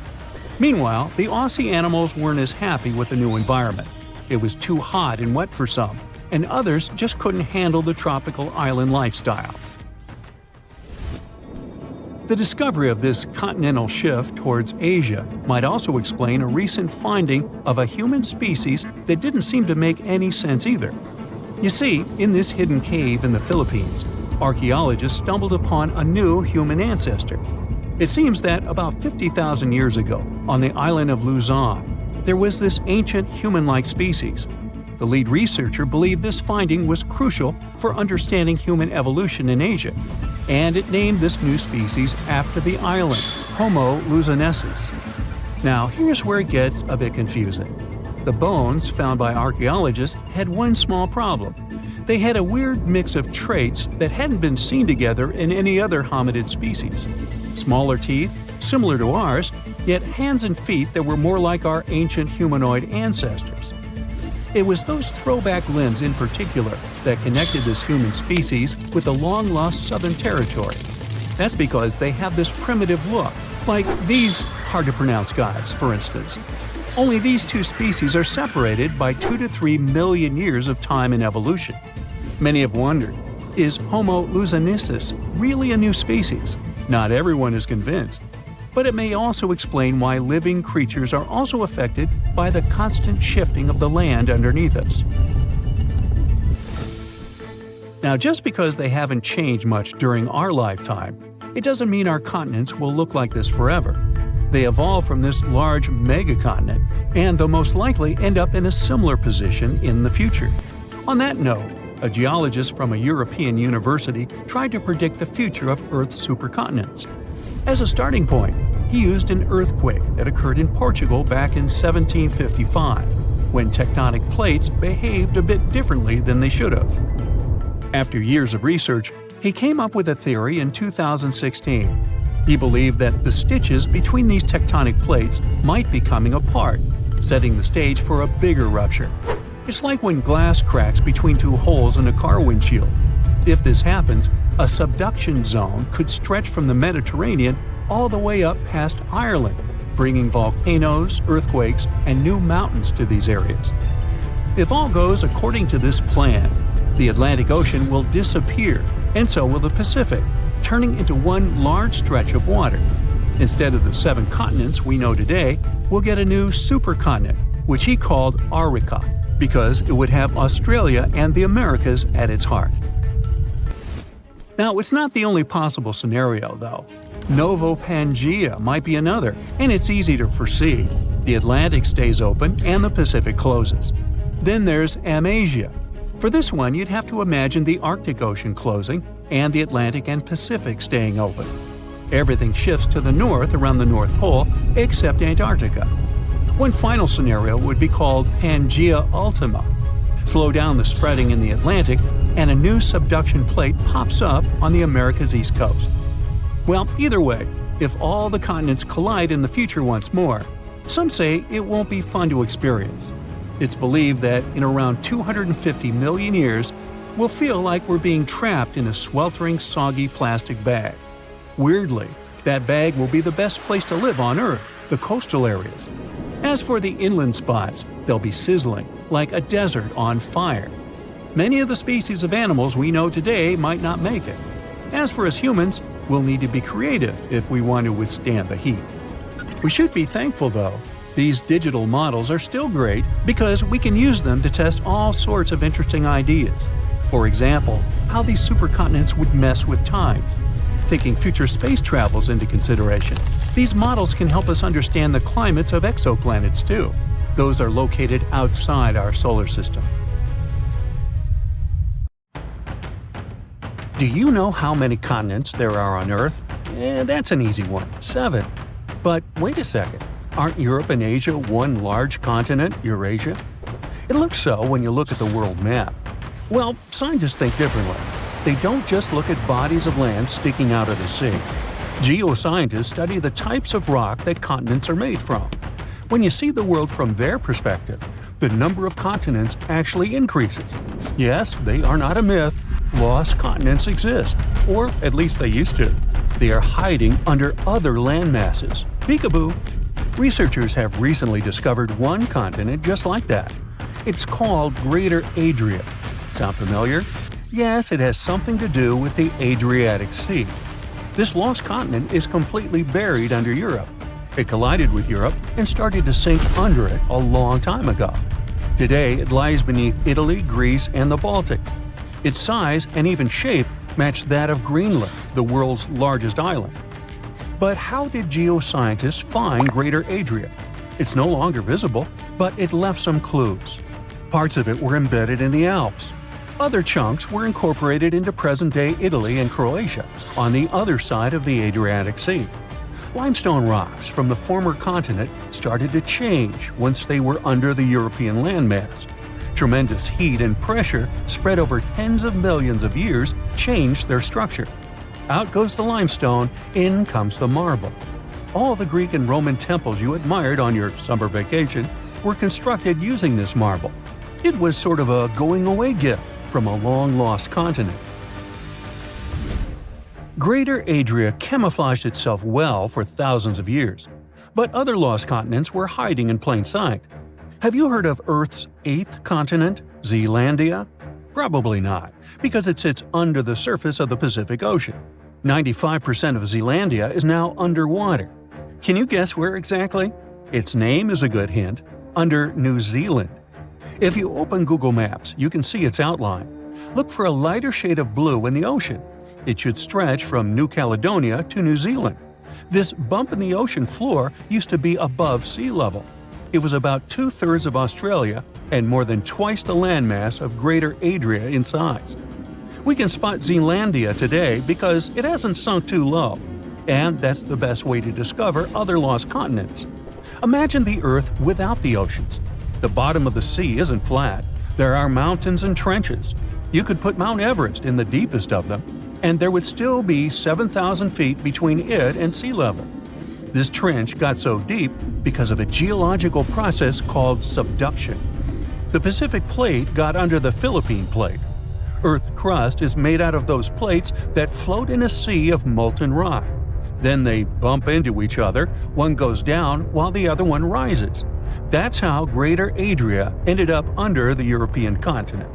[SPEAKER 1] Meanwhile, the Aussie animals weren't as happy with the new environment. It was too hot and wet for some, and others just couldn't handle the tropical island lifestyle. The discovery of this continental shift towards Asia might also explain a recent finding of a human species that didn't seem to make any sense either. You see, in this hidden cave in the Philippines, archaeologists stumbled upon a new human ancestor. It seems that about 50,000 years ago, on the island of Luzon, there was this ancient human-like species. The lead researcher believed this finding was crucial for understanding human evolution in Asia, and it named this new species after the island, Homo luzonensis. Now, here's where it gets a bit confusing. The bones found by archaeologists had one small problem. They had a weird mix of traits that hadn't been seen together in any other hominid species. Smaller teeth, similar to ours, yet hands and feet that were more like our ancient humanoid ancestors. It was those throwback limbs in particular that connected this human species with the long-lost Southern Territory. That's because they have this primitive look, like these hard-to-pronounce guys, for instance. Only these two species are separated by 2 to 3 million years of time in evolution. Many have wondered, is Homo luzonensis really a new species? Not everyone is convinced. but it may also explain why living creatures are also affected by the constant shifting of the land underneath us. Now, just because they haven't changed much during our lifetime, it doesn't mean our continents will look like this forever. They evolved from this large megacontinent, and they'll most likely end up in a similar position in the future. On that note, a geologist from a European university tried to predict the future of Earth's supercontinents. As a starting point, he used an earthquake that occurred in Portugal back in 1755, when tectonic plates behaved a bit differently than they should have. After years of research, he came up with a theory in 2016. He believed that the stitches between these tectonic plates might be coming apart, setting the stage for a bigger rupture. It's like when glass cracks between two holes in a car windshield. If this happens, a subduction zone could stretch from the Mediterranean all the way up past Ireland, bringing volcanoes, earthquakes, and new mountains to these areas. If all goes according to this plan, the Atlantic Ocean will disappear, and so will the Pacific, turning into one large stretch of water. Instead of the 7 continents we know today, we'll get a new supercontinent, which he called Arica, because it would have Australia and the Americas at its heart. Now, it's not the only possible scenario, though. Novo Pangea might be another, and it's easy to foresee. The Atlantic stays open and the Pacific closes. Then there's Amasia. For this one, you'd have to imagine the Arctic Ocean closing and the Atlantic and Pacific staying open. Everything shifts to the north around the North Pole, except Antarctica. One final scenario would be called Pangea Ultima. Slow down the spreading in the Atlantic, and a new subduction plate pops up on the America's east coast. Well, either way, if all the continents collide in the future once more, some say it won't be fun to experience. It's believed that in around 250 million years, we'll feel like we're being trapped in a sweltering, soggy plastic bag. Weirdly, that bag will be the best place to live on Earth, the coastal areas. As for the inland spots, they'll be sizzling, like a desert on fire. Many of the species of animals we know today might not make it. As for us humans, we'll need to be creative if we want to withstand the heat. We should be thankful, though. These digital models are still great because we can use them to test all sorts of interesting ideas. For example, how these supercontinents would mess with tides. Taking future space travels into consideration, these models can help us understand the climates of exoplanets too. Those are located outside our solar system. Do you know how many continents there are on Earth? That's an easy one, 7. But wait a second. Aren't Europe and Asia one large continent, Eurasia? It looks so when you look at the world map. Well, scientists think differently. They don't just look at bodies of land sticking out of the sea. Geoscientists study the types of rock that continents are made from. When you see the world from their perspective, the number of continents actually increases. Yes, they are not a myth. Lost continents exist, or at least they used to. They are hiding under other land masses. Peekaboo! Researchers have recently discovered one continent just like that. It's called Greater Adria. Sound familiar? Yes, it has something to do with the Adriatic Sea. This lost continent is completely buried under Europe. It collided with Europe and started to sink under it a long time ago. Today, it lies beneath Italy, Greece, and the Baltics. Its size and even shape match that of Greenland, the world's largest island. But how did geoscientists find Greater Adria? It's no longer visible, but it left some clues. Parts of it were embedded in the Alps. Other chunks were incorporated into present-day Italy and Croatia, on the other side of the Adriatic Sea. Limestone rocks from the former continent started to change once they were under the European landmass. Tremendous heat and pressure spread over tens of millions of years changed their structure. Out goes the limestone, in comes the marble. All the Greek and Roman temples you admired on your summer vacation were constructed using this marble. It was sort of a going-away gift from a long-lost continent. Greater Adria camouflaged itself well for thousands of years, but other lost continents were hiding in plain sight. Have you heard of Earth's 8th continent, Zealandia? Probably not, because it sits under the surface of the Pacific Ocean. 95% of Zealandia is now underwater. Can you guess where exactly? Its name is a good hint – under New Zealand. If you open Google Maps, you can see its outline. Look for a lighter shade of blue in the ocean. It should stretch from New Caledonia to New Zealand. This bump in the ocean floor used to be above sea level. It was about 2/3 of Australia and more than twice the landmass of Greater Adria in size. We can spot Zealandia today because it hasn't sunk too low, and that's the best way to discover other lost continents. Imagine the Earth without the oceans. The bottom of the sea isn't flat. There are mountains and trenches. You could put Mount Everest in the deepest of them, and there would still be 7,000 feet between it and sea level. This trench got so deep because of a geological process called subduction. The Pacific Plate got under the Philippine Plate. Earth's crust is made out of those plates that float in a sea of molten rock. Then they bump into each other, one goes down while the other one rises. That's how Greater Adria ended up under the European continent.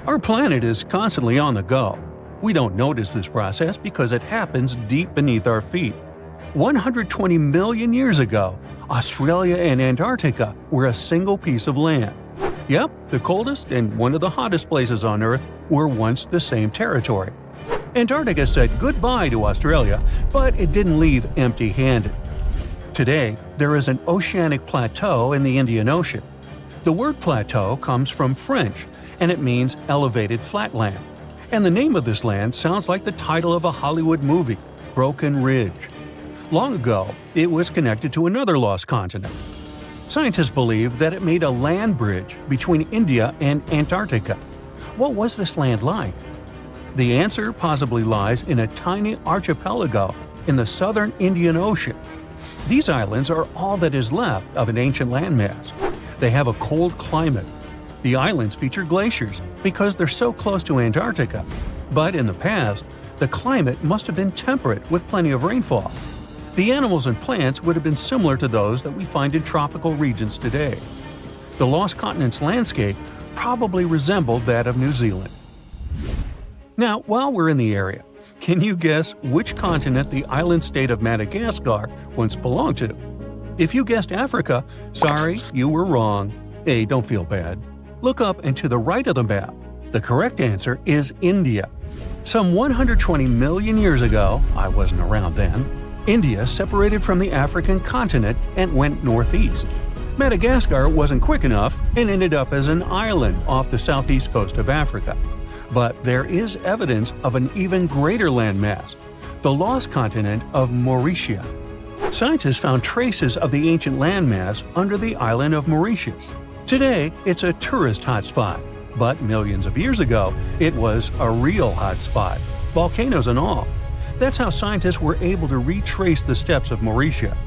[SPEAKER 1] Our planet is constantly on the go. We don't notice this process because it happens deep beneath our feet. 120 million years ago, Australia and Antarctica were a single piece of land. Yep, the coldest and one of the hottest places on Earth were once the same territory. Antarctica said goodbye to Australia, but it didn't leave empty-handed. Today, there is an oceanic plateau in the Indian Ocean. The word plateau comes from French, and it means elevated flatland. And the name of this land sounds like the title of a Hollywood movie, Broken Ridge. Long ago, it was connected to another lost continent. Scientists believe that it made a land bridge between India and Antarctica. What was this land like? The answer possibly lies in a tiny archipelago in the southern Indian Ocean. These islands are all that is left of an ancient landmass. They have a cold climate. The islands feature glaciers because they're so close to Antarctica. But in the past, the climate must have been temperate with plenty of rainfall. The animals and plants would have been similar to those that we find in tropical regions today. The lost continent's landscape probably resembled that of New Zealand. Now, while we're in the area, can you guess which continent the island state of Madagascar once belonged to? If you guessed Africa, sorry, you were wrong. Hey, don't feel bad. Look up and to the right of the map. The correct answer is India. Some 120 million years ago, I wasn't around then, India separated from the African continent and went northeast. Madagascar wasn't quick enough and ended up as an island off the southeast coast of Africa. But there is evidence of an even greater landmass, the lost continent of Mauritius. Scientists found traces of the ancient landmass under the island of Mauritius. Today, it's a tourist hotspot, but millions of years ago, it was a real hotspot, volcanoes and all. That's how scientists were able to retrace the steps of Mauritius.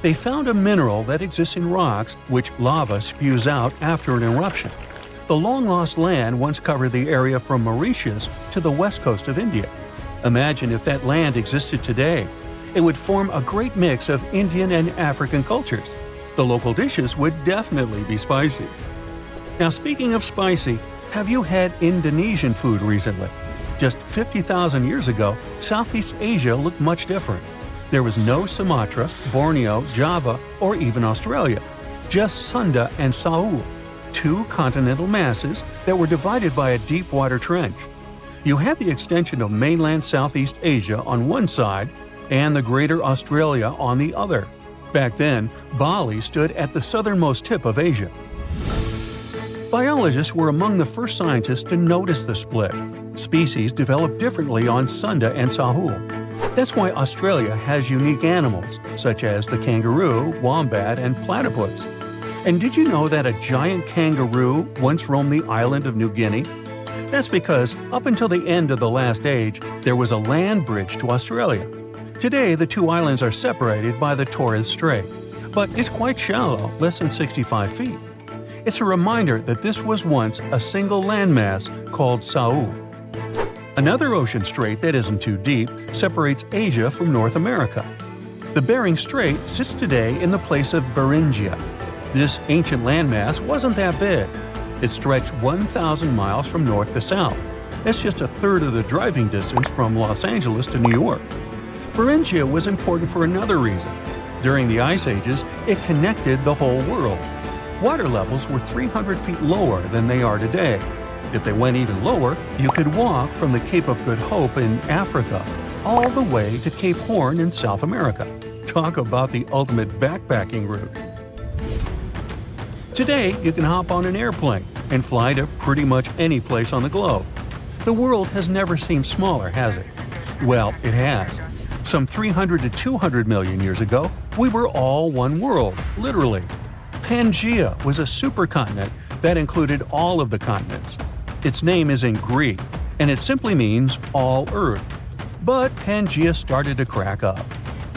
[SPEAKER 1] They found a mineral that exists in rocks which lava spews out after an eruption. The long-lost land once covered the area from Mauritius to the west coast of India. Imagine if that land existed today. It would form a great mix of Indian and African cultures. The local dishes would definitely be spicy. Now, speaking of spicy, have you had Indonesian food recently? Just 50,000 years ago, Southeast Asia looked much different. There was no Sumatra, Borneo, Java, or even Australia. Just Sunda and Saul, two continental masses that were divided by a deep water trench. You had the extension of mainland Southeast Asia on one side and the Greater Australia on the other. Back then, Bali stood at the southernmost tip of Asia. Biologists were among the first scientists to notice the split. Species developed differently on Sunda and Sahul. That's why Australia has unique animals, such as the kangaroo, wombat, and platypus. And did you know that a giant kangaroo once roamed the island of New Guinea? That's because, up until the end of the last age, there was a land bridge to Australia. Today, the two islands are separated by the Torres Strait, but it's quite shallow, less than 65 feet. It's a reminder that this was once a single landmass called Saul. Another ocean strait that isn't too deep separates Asia from North America. The Bering Strait sits today in the place of Beringia. This ancient landmass wasn't that big. It stretched 1,000 miles from north to south. That's just a third of the driving distance from Los Angeles to New York. Beringia was important for another reason. During the ice ages, it connected the whole world. Water levels were 300 feet lower than they are today. If they went even lower, you could walk from the Cape of Good Hope in Africa all the way to Cape Horn in South America. Talk about the ultimate backpacking route. Today, you can hop on an airplane and fly to pretty much any place on the globe. The world has never seemed smaller, has it? Well, it has. Some 300 to 200 million years ago, we were all one world, literally. Pangaea was a supercontinent that included all of the continents. Its name is in Greek, and it simply means all Earth. But Pangaea started to crack up.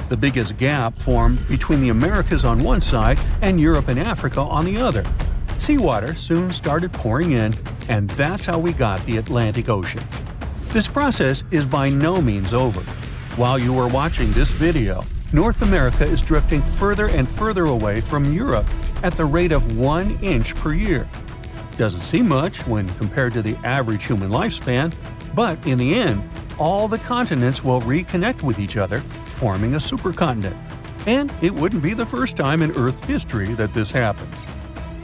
[SPEAKER 1] The biggest gap formed between the Americas on one side and Europe and Africa on the other. Seawater soon started pouring in, and that's how we got the Atlantic Ocean. This process is by no means over. While you are watching this video, North America is drifting further and further away from Europe at the rate of 1 inch per year. Doesn't seem much when compared to the average human lifespan, but in the end, all the continents will reconnect with each other, forming a supercontinent. And it wouldn't be the first time in Earth history that this happens.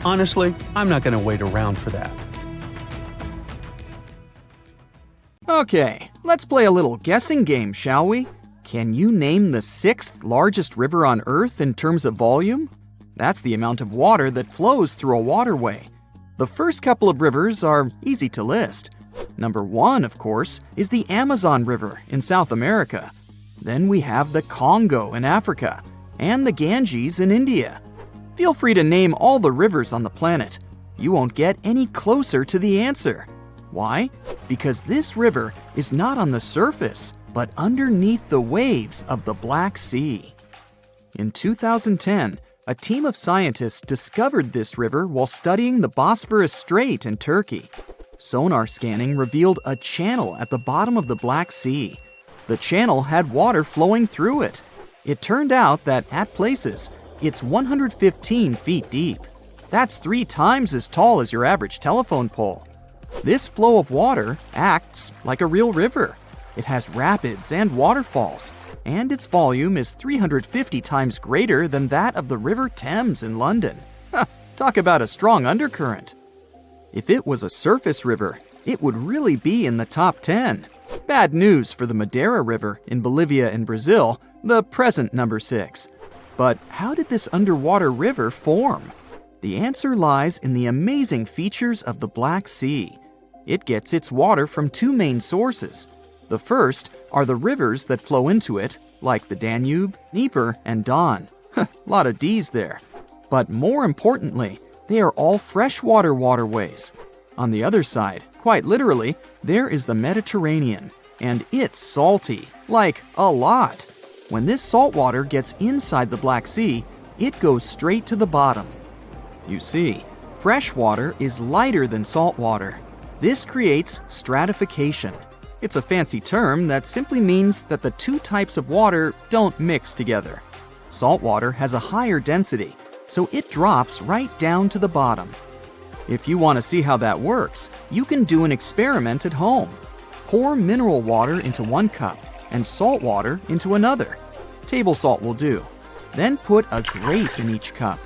[SPEAKER 1] Honestly, I'm not going to wait around for that.
[SPEAKER 2] Okay, let's play a little guessing game, shall we? Can you name the 6th largest river on Earth in terms of volume? That's the amount of water that flows through a waterway. The first couple of rivers are easy to list. Number 1, of course, is the Amazon River in South America. Then we have the Congo in Africa, and the Ganges in India. Feel free to name all the rivers on the planet. You won't get any closer to the answer. Why? Because this river is not on the surface, but underneath the waves of the Black Sea. In 2010, a team of scientists discovered this river while studying the Bosphorus Strait in Turkey. Sonar scanning revealed a channel at the bottom of the Black Sea. The channel had water flowing through it. It turned out that at places, it's 115 feet deep. That's 3 times as tall as your average telephone pole. This flow of water acts like a real river. It has rapids and waterfalls, and its volume is 350 times greater than that of the River Thames in London. Talk about a strong undercurrent. If it was a surface river, it would really be in the top 10. Bad news for the Madeira River in Bolivia and Brazil, the present number 6. But how did this underwater river form? The answer lies in the amazing features of the Black Sea. It gets its water from 2 main sources. The first are the rivers that flow into it, like the Danube, Dnieper, and Don. Lot of D's there. But more importantly, they are all freshwater waterways. On the other side, quite literally, there is the Mediterranean, and it's salty, like a lot. When this salt water gets inside the Black Sea, it goes straight to the bottom. You see, fresh water is lighter than salt water. This creates stratification. It's a fancy term that simply means that the 2 types of water don't mix together. Salt water has a higher density, so it drops right down to the bottom. If you want to see how that works, you can do an experiment at home. Pour mineral water into 1 cup and salt water into another. Table salt will do. Then put a grape in each cup.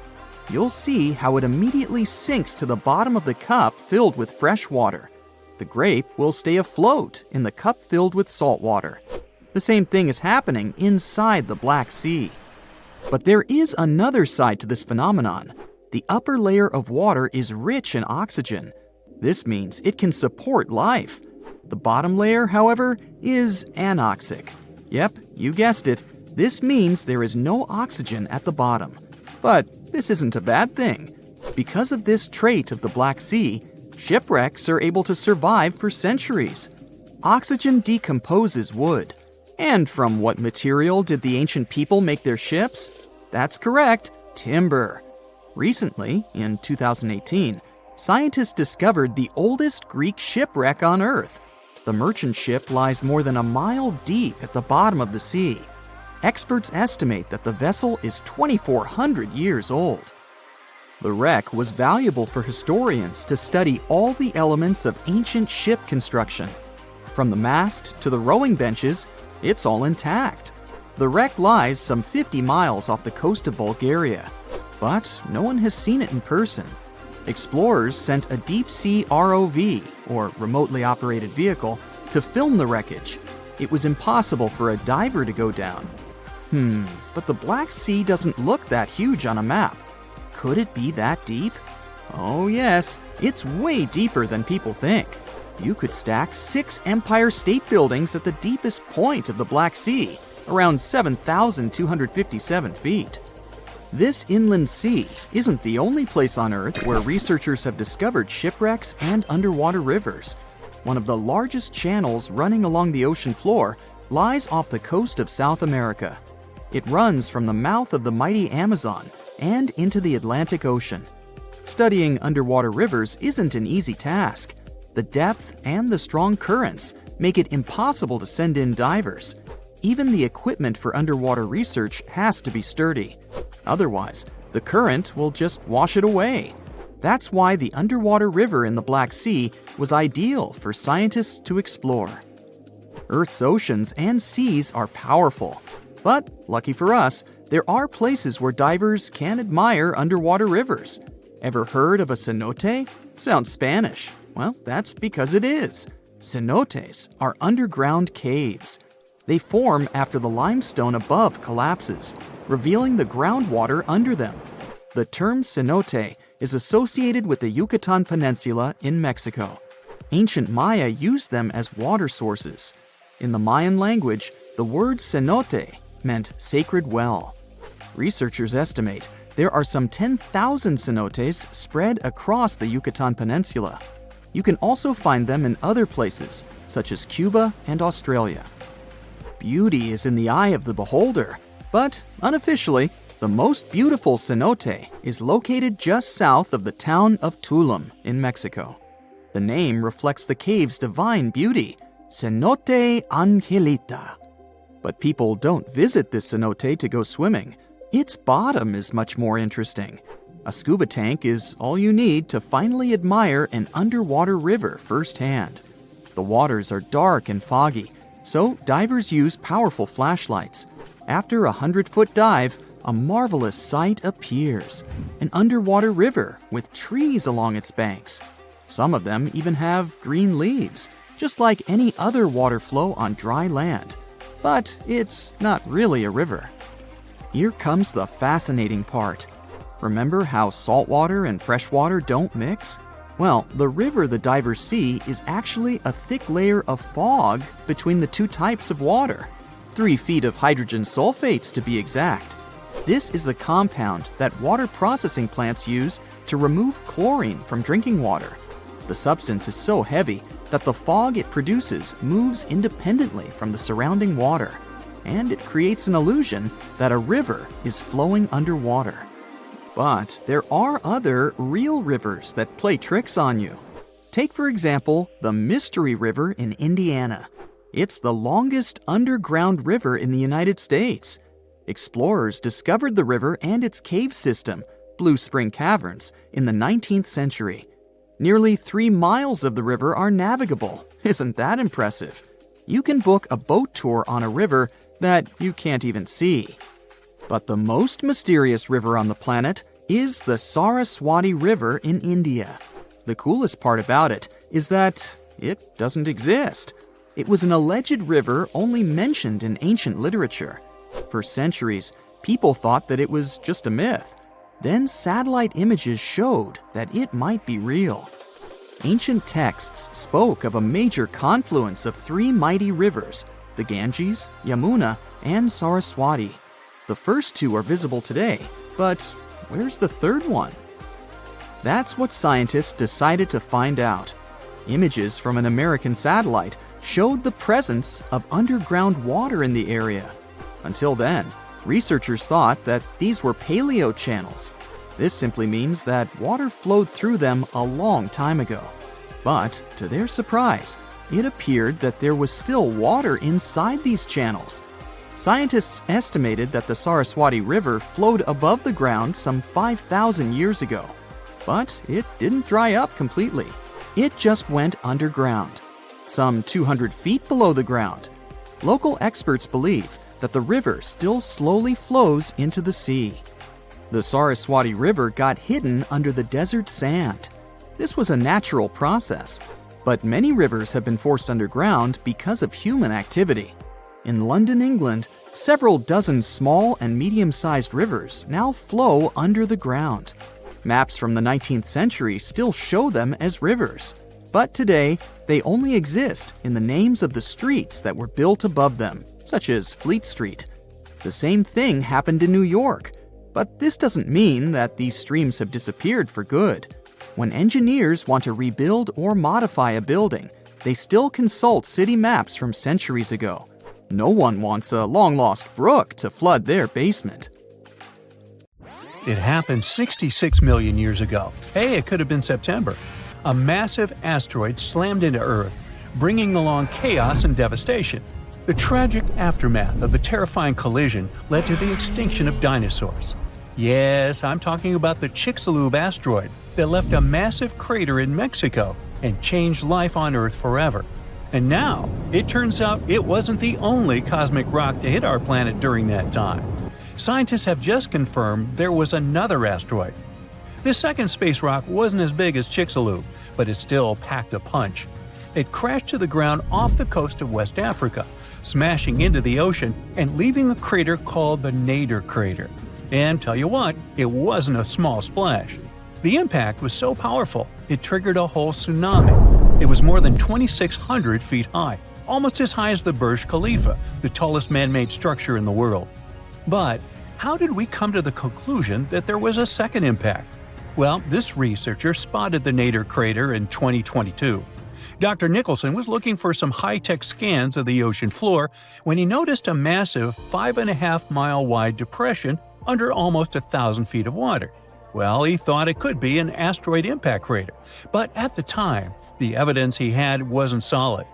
[SPEAKER 2] You'll see how it immediately sinks to the bottom of the cup filled with fresh water. The grape will stay afloat in the cup filled with salt water. The same thing is happening inside the Black Sea. But there is another side to this phenomenon. The upper layer of water is rich in oxygen. This means it can support life. The bottom layer, however, is anoxic. Yep, you guessed it. This means there is no oxygen at the bottom. But this isn't a bad thing. Because of this trait of the Black Sea, shipwrecks are able to survive for centuries. Oxygen decomposes wood. And from what material did the ancient people make their ships? That's correct, timber. Recently, in 2018, scientists discovered the oldest Greek shipwreck on Earth. The merchant ship lies more than a mile deep at the bottom of the sea. Experts estimate that the vessel is 2,400 years old. The wreck was valuable for historians to study all the elements of ancient ship construction. From the mast to the rowing benches, it's all intact. The wreck lies some 50 miles off the coast of Bulgaria, but no one has seen it in person. Explorers sent a deep-sea ROV, or remotely operated vehicle, to film the wreckage. It was impossible for a diver to go down. But the Black Sea doesn't look that huge on a map. Could it be that deep? Oh yes, it's way deeper than people think. You could stack 6 Empire State Buildings at the deepest point of the Black Sea, around 7,257 feet. This inland sea isn't the only place on Earth where researchers have discovered shipwrecks and underwater rivers. One of the largest channels running along the ocean floor lies off the coast of South America. It runs from the mouth of the mighty Amazon and into the Atlantic Ocean. Studying underwater rivers isn't an easy task. The depth and the strong currents make it impossible to send in divers. Even the equipment for underwater research has to be sturdy. Otherwise, the current will just wash it away. That's why the underwater river in the Black Sea was ideal for scientists to explore. Earth's oceans and seas are powerful. But, lucky for us, there are places where divers can admire underwater rivers. Ever heard of a cenote? Sounds Spanish. Well, that's because it is. Cenotes are underground caves. They form after the limestone above collapses, revealing the groundwater under them. The term cenote is associated with the Yucatan Peninsula in Mexico. Ancient Maya used them as water sources. In the Mayan language, the word cenote meant sacred well. Researchers estimate there are some 10,000 cenotes spread across the Yucatan Peninsula. You can also find them in other places, such as Cuba and Australia. Beauty is in the eye of the beholder, but unofficially, the most beautiful cenote is located just south of the town of Tulum in Mexico. The name reflects the cave's divine beauty, Cenote Angelita. But people don't visit this cenote to go swimming. Its bottom is much more interesting. A scuba tank is all you need to finally admire an underwater river firsthand. The waters are dark and foggy, so divers use powerful flashlights. After a 100-foot dive, a marvelous sight appears. An underwater river with trees along its banks. Some of them even have green leaves, just like any other water flow on dry land. But it's not really a river. Here comes the fascinating part. Remember how saltwater and freshwater don't mix? Well, the river the divers see is actually a thick layer of fog between the two types of water. 3 feet of hydrogen sulfates to be exact. This is the compound that water processing plants use to remove chlorine from drinking water. The substance is so heavy that the fog it produces moves independently from the surrounding water, and it creates an illusion that a river is flowing underwater. But there are other real rivers that play tricks on you. Take, for example, the Mystery River in Indiana. It's the longest underground river in the United States. Explorers discovered the river and its cave system, Blue Spring Caverns, in the 19th century. Nearly 3 miles of the river are navigable. Isn't that impressive? You can book a boat tour on a river that you can't even see. But the most mysterious river on the planet is the Saraswati River in India. The coolest part about it is that it doesn't exist. It was an alleged river only mentioned in ancient literature. For centuries, people thought that it was just a myth. Then satellite images showed that it might be real. Ancient texts spoke of a major confluence of 3 mighty rivers, the Ganges, Yamuna, and Saraswati. The first 2 are visible today, but where's the third one? That's what scientists decided to find out. Images from an American satellite showed the presence of underground water in the area. Until then, researchers thought that these were paleochannels. This simply means that water flowed through them a long time ago. But, to their surprise, it appeared that there was still water inside these channels. Scientists estimated that the Saraswati River flowed above the ground some 5,000 years ago. But it didn't dry up completely. It just went underground, some 200 feet below the ground. Local experts believe that the river still slowly flows into the sea. The Saraswati River got hidden under the desert sand. This was a natural process, but many rivers have been forced underground because of human activity. In London, England, several dozen small and medium-sized rivers now flow under the ground. Maps from the 19th century still show them as rivers, but today they only exist in the names of the streets that were built above them, such as Fleet Street. The same thing happened in New York, but this doesn't mean that these streams have disappeared for good. When engineers want to rebuild or modify a building, they still consult city maps from centuries ago. No one wants a long-lost brook to flood their basement.
[SPEAKER 1] It happened 66 million years ago. Hey, it could have been September. A massive asteroid slammed into Earth, bringing along chaos and devastation. The tragic aftermath of the terrifying collision led to the extinction of dinosaurs. Yes, I'm talking about the Chicxulub asteroid that left a massive crater in Mexico and changed life on Earth forever. And now, it turns out it wasn't the only cosmic rock to hit our planet during that time. Scientists have just confirmed there was another asteroid. This second space rock wasn't as big as Chicxulub, but it still packed a punch. It crashed to the ground off the coast of West Africa, smashing into the ocean and leaving a crater called the Nader crater. And tell you what, it wasn't a small splash. The impact was so powerful, it triggered a whole tsunami. It was more than 2,600 feet high, almost as high as the Burj Khalifa, the tallest man-made structure in the world. But how did we come to the conclusion that there was a second impact? Well, this researcher spotted the Nader crater in 2022. Dr. Nicholson was looking for some high-tech scans of the ocean floor when he noticed a massive 5.5-mile-wide depression under almost 1,000 feet of water. Well, he thought it could be an asteroid impact crater, but at the time, the evidence he had wasn't solid.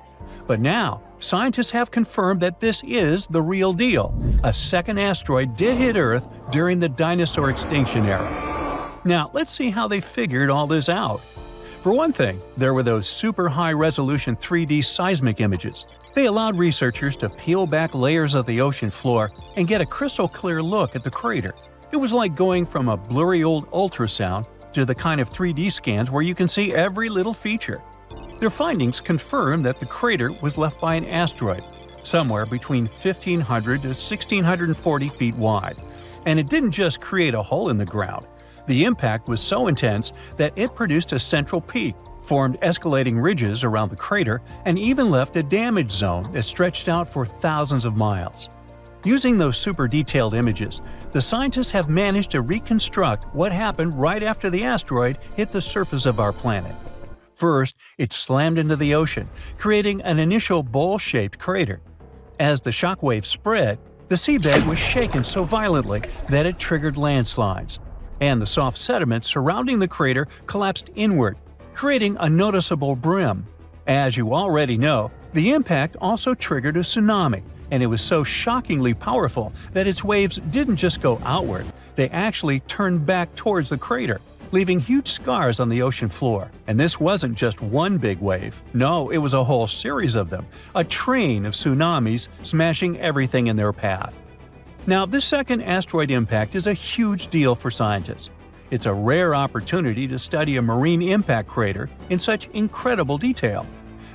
[SPEAKER 1] But now, scientists have confirmed that this is the real deal. A second asteroid did hit Earth during the dinosaur extinction era. Now, let's see how they figured all this out. For one thing, there were those super high-resolution 3D seismic images. They allowed researchers to peel back layers of the ocean floor and get a crystal-clear look at the crater. It was like going from a blurry old ultrasound to the kind of 3D scans where you can see every little feature. Their findings confirm that the crater was left by an asteroid, somewhere between 1,500 to 1,640 feet wide. And it didn't just create a hole in the ground. The impact was so intense that it produced a central peak, formed escalating ridges around the crater, and even left a damage zone that stretched out for thousands of miles. Using those super detailed images, the scientists have managed to reconstruct what happened right after the asteroid hit the surface of our planet. First, it slammed into the ocean, creating an initial bowl-shaped crater. As the shockwave spread, the seabed was shaken so violently that it triggered landslides, and the soft sediment surrounding the crater collapsed inward, creating a noticeable brim. As you already know, the impact also triggered a tsunami, and it was so shockingly powerful that its waves didn't just go outward, they actually turned back towards the crater, leaving huge scars on the ocean floor. And this wasn't just one big wave. No, it was a whole series of them, a train of tsunamis smashing everything in their path. Now, this second asteroid impact is a huge deal for scientists. It's a rare opportunity to study a marine impact crater in such incredible detail.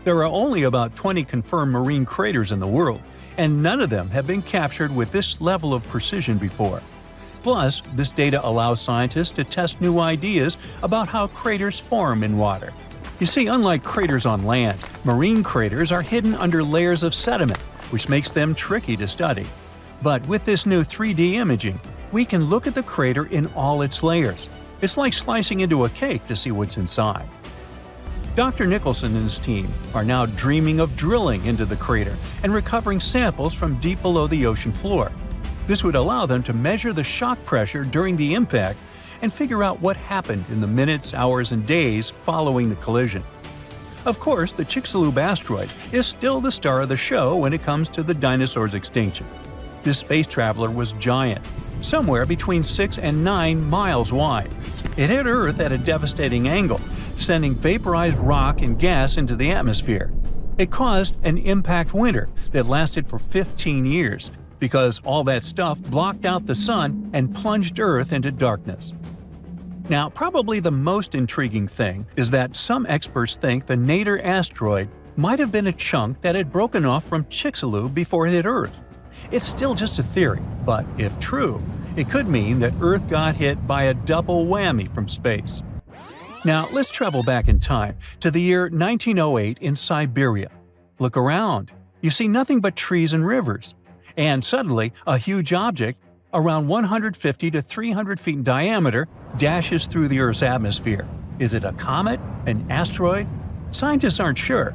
[SPEAKER 1] There are only about 20 confirmed marine craters in the world, and none of them have been captured with this level of precision before. Plus, this data allows scientists to test new ideas about how craters form in water. You see, unlike craters on land, marine craters are hidden under layers of sediment, which makes them tricky to study. But with this new 3D imaging, we can look at the crater in all its layers. It's like slicing into a cake to see what's inside. Dr. Nicholson and his team are now dreaming of drilling into the crater and recovering samples from deep below the ocean floor. This would allow them to measure the shock pressure during the impact and figure out what happened in the minutes, hours, and days following the collision. Of course, the Chicxulub asteroid is still the star of the show when it comes to the dinosaurs' extinction. This space traveler was giant, somewhere between 6 and 9 miles wide. It hit Earth at a devastating angle, sending vaporized rock and gas into the atmosphere. It caused an impact winter that lasted for 15 years, because all that stuff blocked out the sun and plunged Earth into darkness. Now, probably the most intriguing thing is that some experts think the Nader asteroid might have been a chunk that had broken off from Chicxulub before it hit Earth. It's still just a theory, but if true, it could mean that Earth got hit by a double whammy from space. Now, let's travel back in time to the year 1908 in Siberia. Look around. You see nothing but trees and rivers. And suddenly, a huge object, around 150 to 300 feet in diameter, dashes through the Earth's atmosphere. Is it a comet? An asteroid? Scientists aren't sure.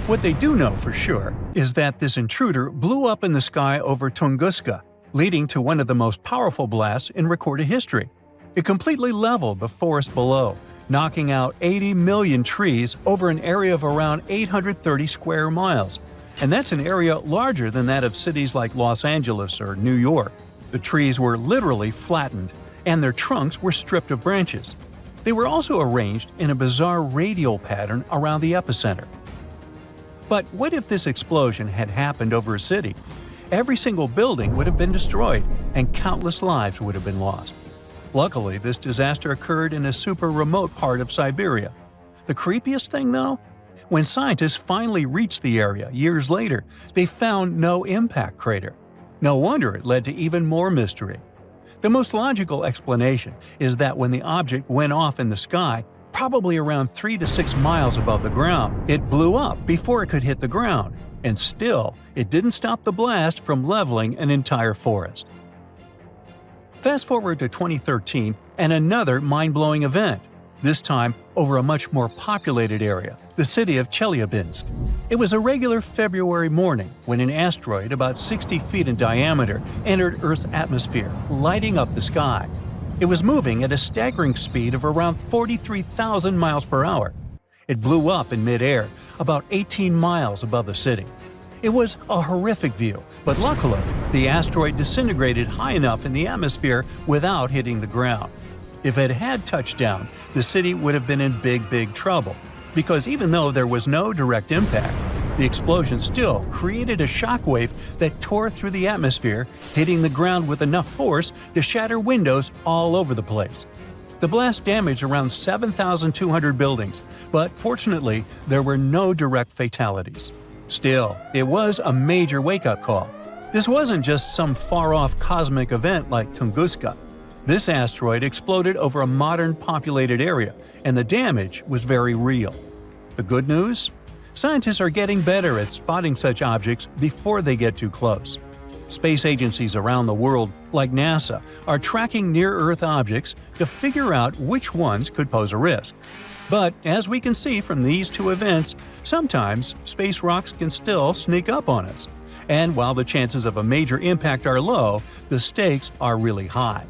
[SPEAKER 1] What they do know for sure is that this intruder blew up in the sky over Tunguska, leading to one of the most powerful blasts in recorded history. It completely leveled the forest below, knocking out 80 million trees over an area of around 830 square miles. And that's an area larger than that of cities like Los Angeles or New York. The trees were literally flattened, and their trunks were stripped of branches. They were also arranged in a bizarre radial pattern around the epicenter. But what if this explosion had happened over a city? Every single building would have been destroyed, and countless lives would have been lost. Luckily, this disaster occurred in a super remote part of Siberia. The creepiest thing, though? When scientists finally reached the area years later, they found no impact crater. No wonder it led to even more mystery. The most logical explanation is that when the object went off in the sky, probably around 3 to 6 miles above the ground, it blew up before it could hit the ground. And still, it didn't stop the blast from leveling an entire forest. Fast forward to 2013 and another mind-blowing event, this time over a much more populated area, the city of Chelyabinsk. It was a regular February morning when an asteroid about 60 feet in diameter entered Earth's atmosphere, lighting up the sky. It was moving at a staggering speed of around 43,000 miles per hour. It blew up in midair, about 18 miles above the city. It was a horrific view, but luckily, the asteroid disintegrated high enough in the atmosphere without hitting the ground. If it had touched down, the city would have been in big trouble, because even though there was no direct impact, the explosion still created a shockwave that tore through the atmosphere, hitting the ground with enough force to shatter windows all over the place. The blast damaged around 7,200 buildings, but fortunately, there were no direct fatalities. Still, it was a major wake-up call. This wasn't just some far-off cosmic event like Tunguska. This asteroid exploded over a modern populated area, and the damage was very real. The good news? Scientists are getting better at spotting such objects before they get too close. Space agencies around the world, like NASA, are tracking near-Earth objects to figure out which ones could pose a risk. But as we can see from these two events, sometimes space rocks can still sneak up on us. And while the chances of a major impact are low, the stakes are really high.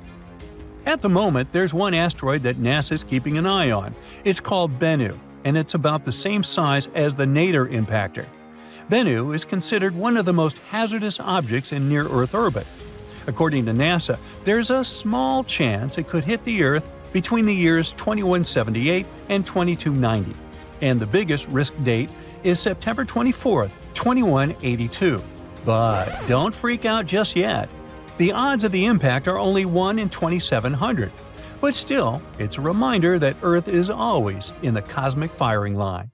[SPEAKER 1] At the moment, there's one asteroid that NASA's keeping an eye on. It's called Bennu, and it's about the same size as the Nader impactor. Bennu is considered one of the most hazardous objects in near-Earth orbit. According to NASA, there's a small chance it could hit the Earth between the years 2178 and 2290, and the biggest risk date is September 24, 2182. But don't freak out just yet. The odds of the impact are only 1 in 2,700. But still, it's a reminder that Earth is always in the cosmic firing line.